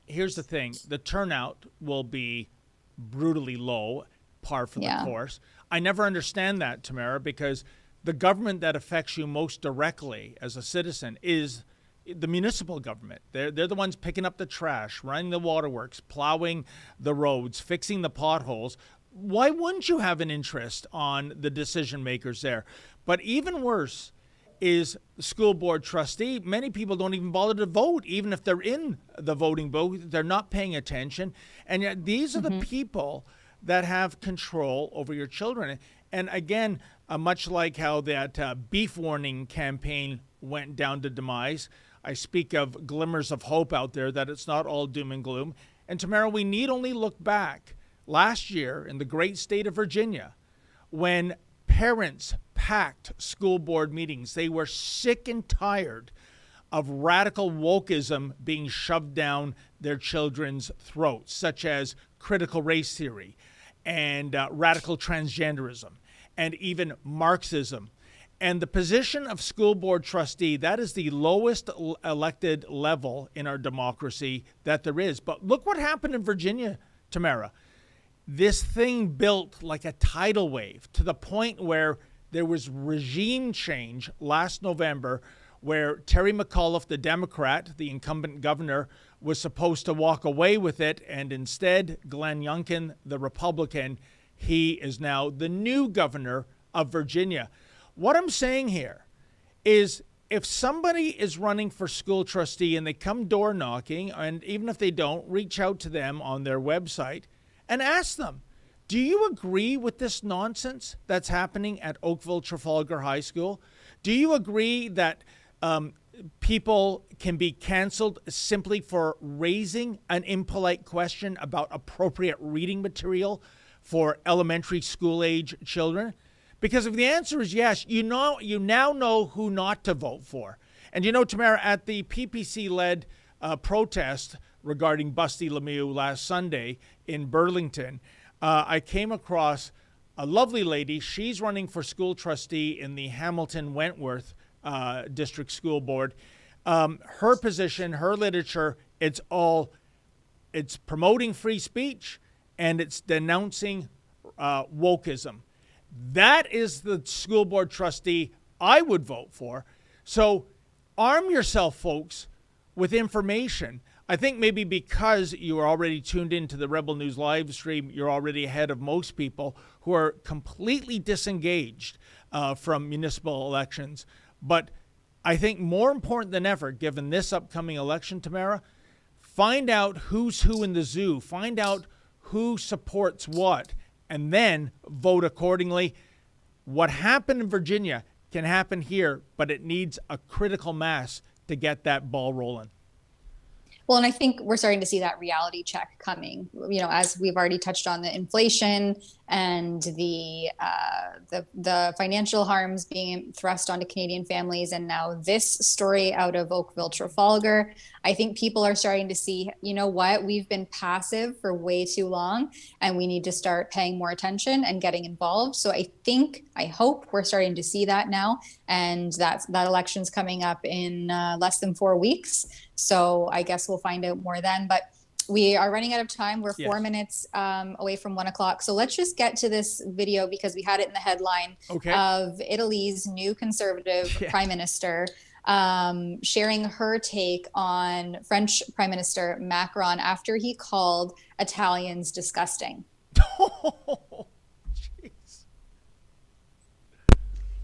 Here's the thing. The turnout will be brutally low, par for the course. I never understand that, Tamara, because the government that affects you most directly as a citizen is the municipal government. They're the ones picking up the trash, running the waterworks, plowing the roads, fixing the potholes. Why wouldn't you have an interest on the decision makers there? But even worse is school board trustee. Many people don't even bother to vote, even if they're in the voting booth. They're not paying attention. And yet these are the people that have control over your children. And again, much like how that beef warning campaign went down to demise, I speak of glimmers of hope out there, that it's not all doom and gloom. And Tamara, we need only look back last year in the great state of Virginia, when parents packed school board meetings. They were sick and tired of radical wokeism being shoved down their children's throats, such as critical race theory and radical transgenderism and even Marxism. And the position of school board trustee, that is the lowest elected level in our democracy that there is. But look what happened in Virginia, Tamara. This thing built like a tidal wave to the point where there was regime change last November, where Terry McAuliffe, the Democrat, the incumbent governor, was supposed to walk away with it. And instead, Glenn Youngkin, the Republican, he is now the new governor of Virginia. What I'm saying here is, if somebody is running for school trustee and they come door knocking, and even if they don't, reach out to them on their website and ask them, do you agree with this nonsense that's happening at Oakville Trafalgar High School? Do you agree that people can be canceled simply for raising an impolite question about appropriate reading material for elementary school age children? Because if the answer is yes, you now know who not to vote for. And Tamara, at the PPC-led protest regarding Busty Lemieux last Sunday in Burlington, I came across a lovely lady. She's running for school trustee in the Hamilton-Wentworth District School Board. Her position, her literature, it's promoting free speech and it's denouncing wokeism. That is the school board trustee I would vote for. So arm yourself, folks, with information. I think maybe because you are already tuned into the Rebel News live stream, you're already ahead of most people who are completely disengaged from municipal elections. But I think more important than ever, given this upcoming election, Tamara, find out who's who in the zoo, find out who supports what, and then vote accordingly. What happened in Virginia can happen here, but it needs a critical mass to get that ball rolling. Well, and I think we're starting to see that reality check coming, as we've already touched on the inflation and the financial harms being thrust onto Canadian families. And now this story out of Oakville, Trafalgar, I think people are starting to see, you know what, we've been passive for way too long and we need to start paying more attention and getting involved. So I hope we're starting to see that now. And that election's coming up in less than 4 weeks. So I guess we'll find out more then. But we are running out of time. We're 4 minutes away from 1 o'clock. So let's just get to this video because we had it in the headline of Italy's new conservative prime minister sharing her take on French Prime Minister Macron after he called Italians disgusting. Oh, jeez.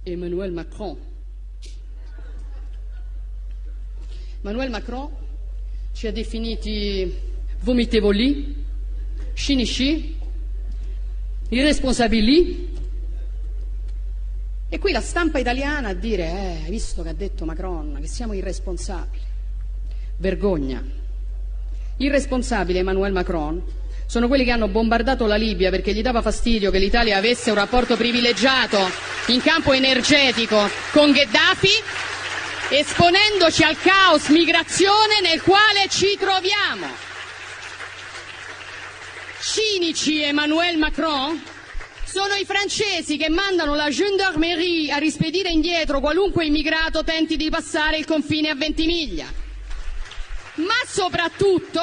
Emmanuel Macron. Emmanuel Macron ci ha definiti vomitevoli, cinici, irresponsabili. E qui la stampa italiana a dire, hai visto che ha detto Macron, che siamo irresponsabili. Vergogna. Irresponsabili Emmanuel Macron sono quelli che hanno bombardato la Libia perché gli dava fastidio che l'Italia avesse un rapporto privilegiato in campo energetico con Gheddafi, esponendoci al caos migrazione nel quale ci troviamo. Cinici Emmanuel Macron sono i francesi che mandano la gendarmerie a rispedire indietro qualunque immigrato tenti di passare il confine a Ventimiglia. Ma soprattutto,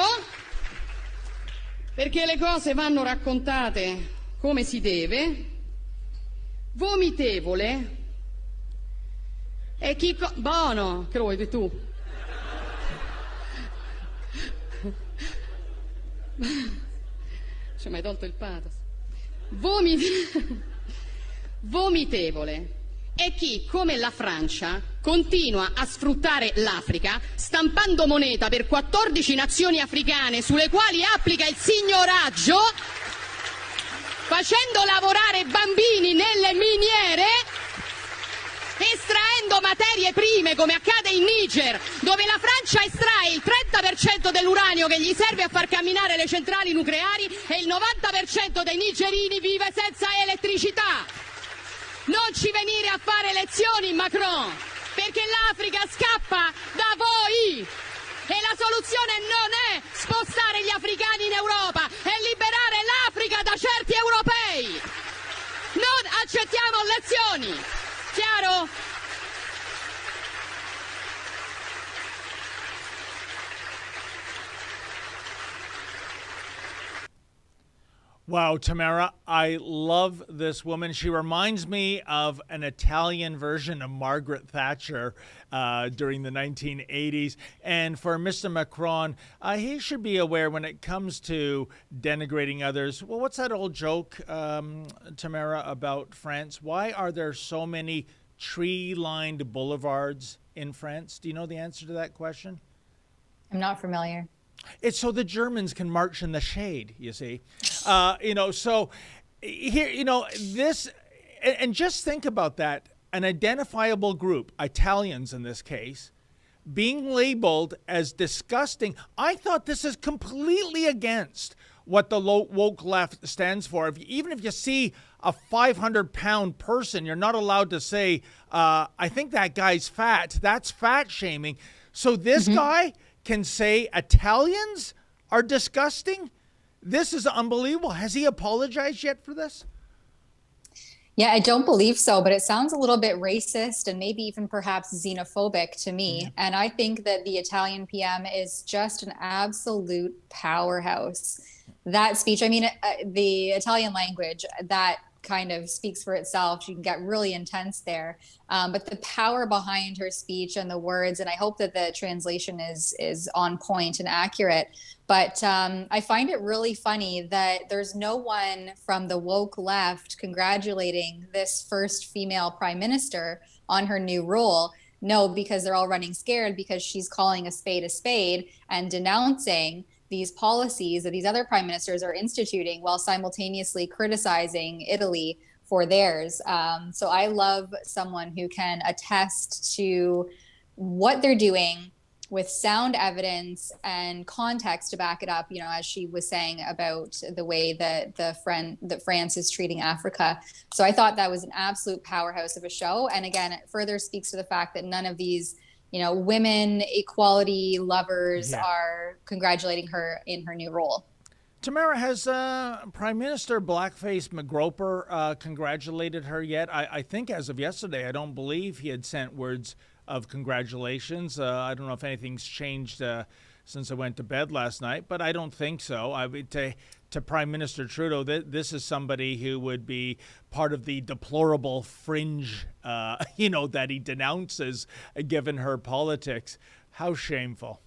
perché le cose vanno raccontate come si deve, vomitevole è chi... Buono, che lo vuoi tu? Ci hai mai tolto il pathos? Vomitevole è chi, come la Francia, continua a sfruttare l'Africa stampando moneta per 14 nazioni africane sulle quali applica il signoraggio, facendo lavorare bambini nelle miniere, estraendo materie prime come accade in Niger, dove la Francia estrae il 30% dell'uranio che gli serve a far camminare le centrali nucleari e il 90% dei nigerini vive senza elettricità. Non ci venire a fare lezioni, Macron, perché l'Africa scappa da voi e la soluzione non è spostare gli africani in Europa, è liberare l'Africa da certi europei. Non accettiamo lezioni. Chiaro? Wow, Tamara, I love this woman. She reminds me of an Italian version of Margaret Thatcher during the 1980s. And for Mr. Macron, he should be aware when it comes to denigrating others. Well, what's that old joke, Tamara, about France? Why are there so many tree-lined boulevards in France? Do you know the answer to that question? I'm not familiar. It's so the Germans can march in the shade, you see. So here, this, and just think about that, an identifiable group, Italians in this case, being labeled as disgusting. I thought this is completely against what the woke left stands for. Even if you see a 500-pound person, you're not allowed to say, I think that guy's fat. That's fat shaming. So this guy can say Italians are disgusting? This is unbelievable. Has he apologized yet for this? Yeah, I don't believe so, but it sounds a little bit racist and maybe even perhaps xenophobic to me. And I think that the Italian PM is just an absolute powerhouse. That speech, I mean, the Italian language, that kind of speaks for itself. She can get really intense there. But the power behind her speech and the words, and I hope that the translation is on point and accurate. But I find it really funny that there's no one from the woke left congratulating this first female prime minister on her new role. No, because they're all running scared because she's calling a spade and denouncing these policies that these other prime ministers are instituting while simultaneously criticizing Italy for theirs. So I love someone who can attest to what they're doing with sound evidence and context to back it up, as she was saying about the way that that France is treating Africa. So I thought that was an absolute powerhouse of a show. And again, it further speaks to the fact that none of these, women equality lovers are congratulating her in her new role. Tamara, has Prime Minister Blackface McGroper congratulated her yet? I think as of yesterday, I don't believe he had sent words of congratulations. I don't know if anything's changed since I went to bed last night, but I don't think so. I would say to Prime Minister Trudeau, this is somebody who would be part of the deplorable fringe, that he denounces, given her politics. How shameful.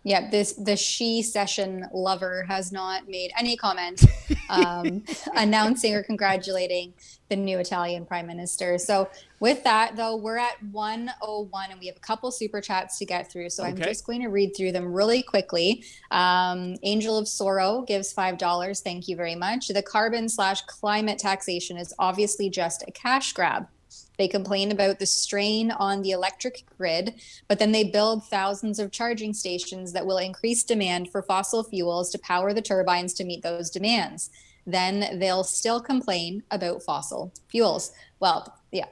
Yeah, the she session lover has not made any comment announcing or congratulating the new Italian prime minister. So with that, though, we're at 1:01 and we have a couple super chats to get through. So I'm just going to read through them really quickly. Angel of Sorrow gives $5. Thank you very much. The carbon/climate taxation is obviously just a cash grab. They complain about the strain on the electric grid, but then they build thousands of charging stations that will increase demand for fossil fuels to power the turbines to meet those demands. Then they'll still complain about fossil fuels. Well, yeah.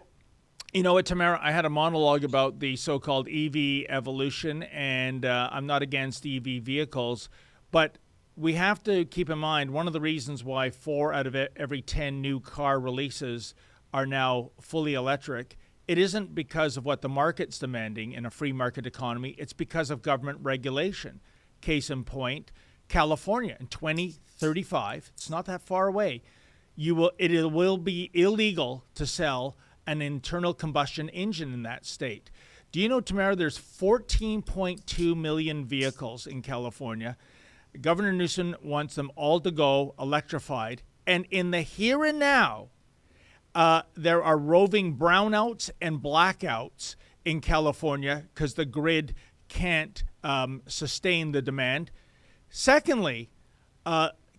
You know what, Tamara, I had a monologue about the so-called EV evolution, and I'm not against EV vehicles, but we have to keep in mind one of the reasons why 4 out of every 10 new car releases are now fully electric. It isn't because of what the market's demanding in a free market economy. It's because of government regulation. Case in point, California in 2035, it's not that far away, it will be illegal to sell an internal combustion engine in that state. Do you know, Tamara, there's 14.2 million vehicles in California. Governor Newsom wants them all to go electrified. And in the here and now, there are roving brownouts and blackouts in California because the grid can't sustain the demand. Secondly,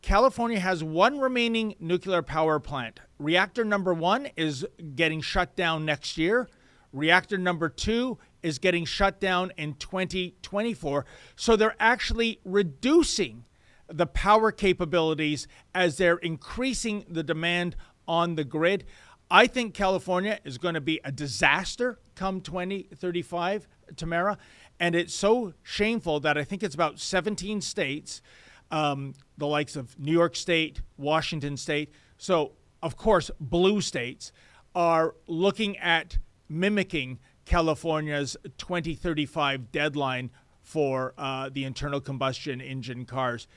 California has one remaining nuclear power plant. Reactor number 1 is getting shut down next year. Reactor number 2 is getting shut down in 2024. So they're actually reducing the power capabilities as they're increasing the demand on the grid. I think California is going to be a disaster come 2035, Tamara. And it's so shameful that I think it's about 17 states, the likes of New York State, Washington State. So, of course, blue states are looking at mimicking California's 2035 deadline for the internal combustion engine cars.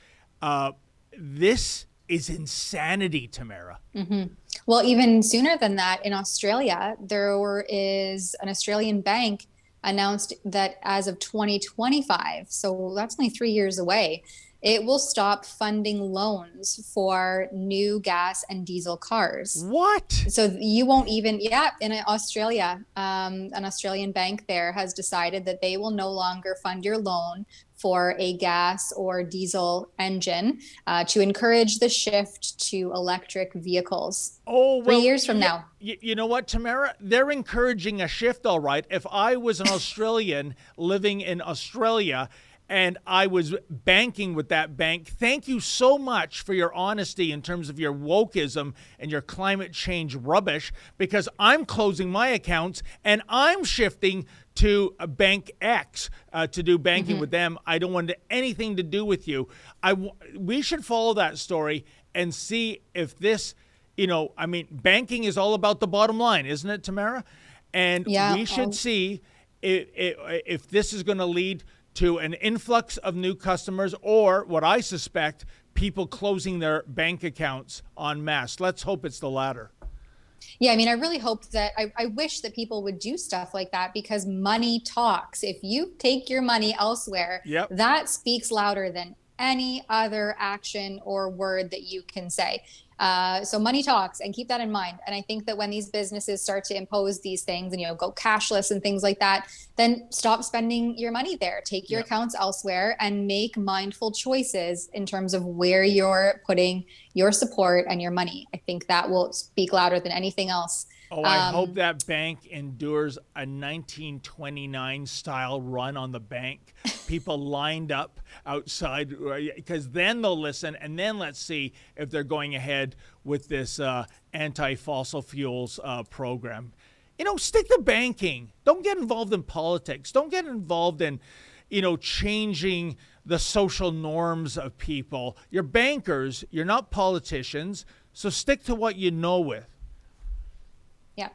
This is insanity, Tamara. Mm-hmm. Well, even sooner than that, in Australia, there is an Australian bank announced that as of 2025, so that's only 3 years away, it will stop funding loans for new gas and diesel cars. What? So you won't even, in Australia, an Australian bank there has decided that they will no longer fund your loan for a gas or diesel engine to encourage the shift to electric vehicles. Oh, well, 3 years from now. You know what, Tamara? They're encouraging a shift, all right. If I was an Australian living in Australia and I was banking with that bank, thank you so much for your honesty in terms of your wokism and your climate change rubbish, because I'm closing my accounts and I'm shifting to Bank X to do banking with them. I don't want anything to do with you. We should follow that story and see if this, banking is all about the bottom line, isn't it, Tamara? And we should see if this is going to lead to an influx of new customers or, what I suspect, people closing their bank accounts en masse. Let's hope it's the latter. Yeah, I really hope that, I wish that people would do stuff like that, because money talks. If you take your money elsewhere, that speaks louder than any other action or word that you can say. So money talks, and keep that in mind. And I think that when these businesses start to impose these things and, go cashless and things like that, then stop spending your money there. Take your accounts elsewhere and make mindful choices in terms of where you're putting your support and your money. I think that will speak louder than anything else. Oh, I hope that bank endures a 1929 style run on the bank. People lined up outside, because then they'll listen, and then let's see if they're going ahead with this anti-fossil fuels program. Stick to banking. Don't get involved in politics. Don't get involved in, changing the social norms of people. You're bankers. You're not politicians. So stick to what you know with. Yeah.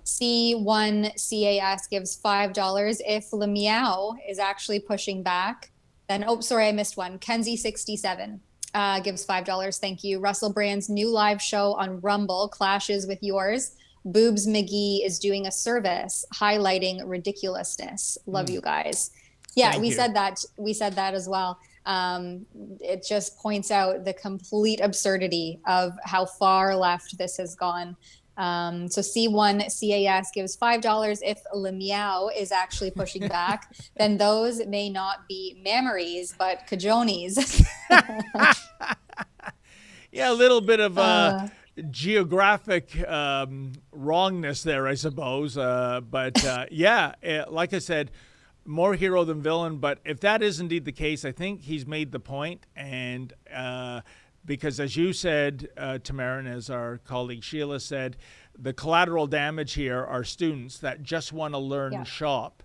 C1CAS gives $5 if Lemieux is actually pushing back. Then, I missed one. Kenzie67 gives $5. Thank you. Russell Brand's new live show on Rumble clashes with yours. Boobs McGee is doing a service highlighting ridiculousness. Love you guys. Yeah, Thank we you. said that. We said that as well. It just points out the complete absurdity of how far left this has gone. So C1CAS gives $5 if Lemieux is actually pushing back. Then those may not be memories, but cajonies. Yeah, a little bit of geographic wrongness there, I suppose. But like I said, more hero than villain. But if that is indeed the case, I think he's made the point. And because as you said, Tamara, and as our colleague Sheila said, the collateral damage here are students that just want to learn shop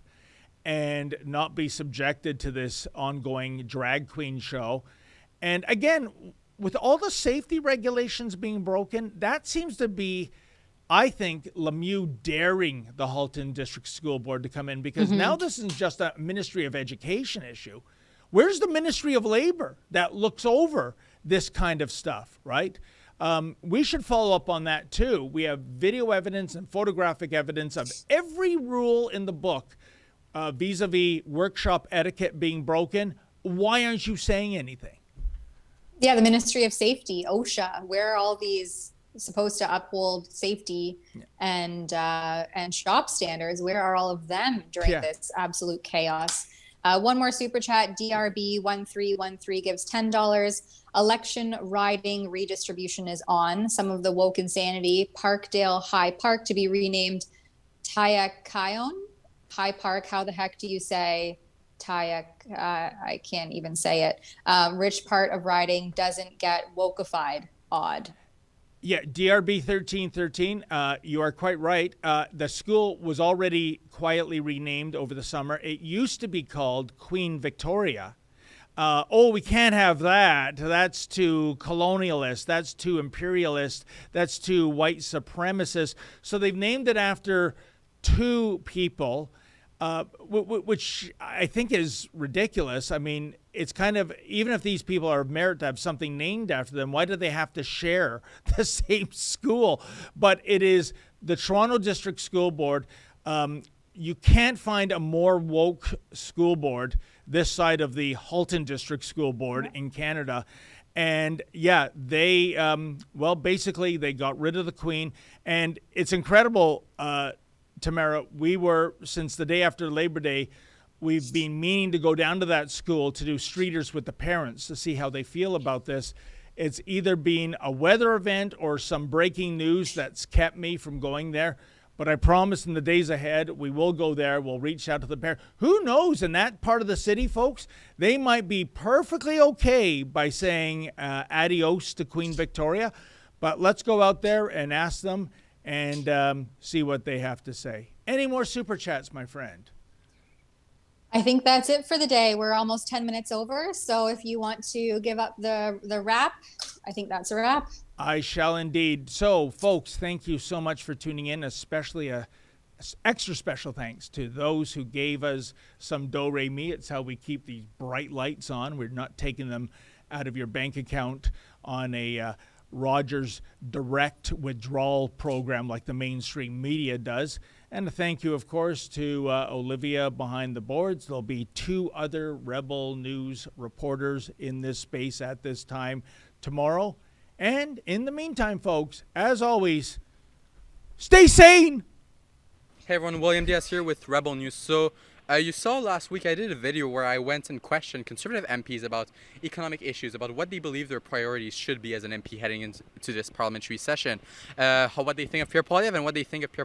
and not be subjected to this ongoing drag queen show. And again, with all the safety regulations being broken, that seems to be, I think, Lemieux daring the Halton District School Board to come in, because now this isn't just a Ministry of Education issue. Where's the Ministry of Labor that looks over this kind of stuff, right? We should follow up on that too. We have video evidence and photographic evidence of every rule in the book vis-a-vis workshop etiquette being broken. Why aren't you saying anything? Yeah, the Ministry of Safety, OSHA, where are all these supposed to uphold safety and shop standards? Where are all of them during this absolute chaos? One more super chat. DRB1313 gives $10. Election riding redistribution is on. Some of the woke insanity. Parkdale High Park to be renamed Tayakayon High Park. How the heck do you say Tayak? I can't even say it. Rich part of riding doesn't get wokeified. Odd. Yeah, DRB 1313, you are quite right. The school was already quietly renamed over the summer. It used to be called Queen Victoria. We can't have that. That's too colonialist. That's too imperialist. That's too white supremacist. So they've named it after two people, which I think is ridiculous. I mean, it's kind of, even if these people are of merit to have something named after them, why do they have to share the same school? But it is the Toronto District School Board. You can't find a more woke school board this side of the Halton District School Board in Canada. And yeah, they, basically they got rid of the Queen. And it's incredible, Tamara, we were, since the day after Labor Day, we've been meaning to go down to that school to do streeters with the parents to see how they feel about this. It's either been a weather event or some breaking news that's kept me from going there. But I promise in the days ahead, we will go there. We'll reach out to the parents. Who knows, in that part of the city, folks, they might be perfectly okay by saying adios to Queen Victoria. But let's go out there and ask them and see what they have to say. Any more super chats, my friend? I think that's it for the day. We're almost 10 minutes over. So if you want to give up the wrap, I think that's a wrap. I shall indeed. So, folks, thank you so much for tuning in, especially a extra special thanks to those who gave us some do-re-mi. It's how we keep these bright lights on. We're not taking them out of your bank account on a Rogers direct withdrawal program like the mainstream media does. And a thank you, of course, to Olivia behind the boards. There'll be 2 other Rebel News reporters in this space at this time tomorrow. And in the meantime, folks, as always, stay sane. Hey everyone, William Diaz here with Rebel News. So you saw last week I did a video where I went and questioned conservative MPs about economic issues, about what they believe their priorities should be as an MP heading into this parliamentary session, what they think of Pierre Poilievre and what they think of Pierre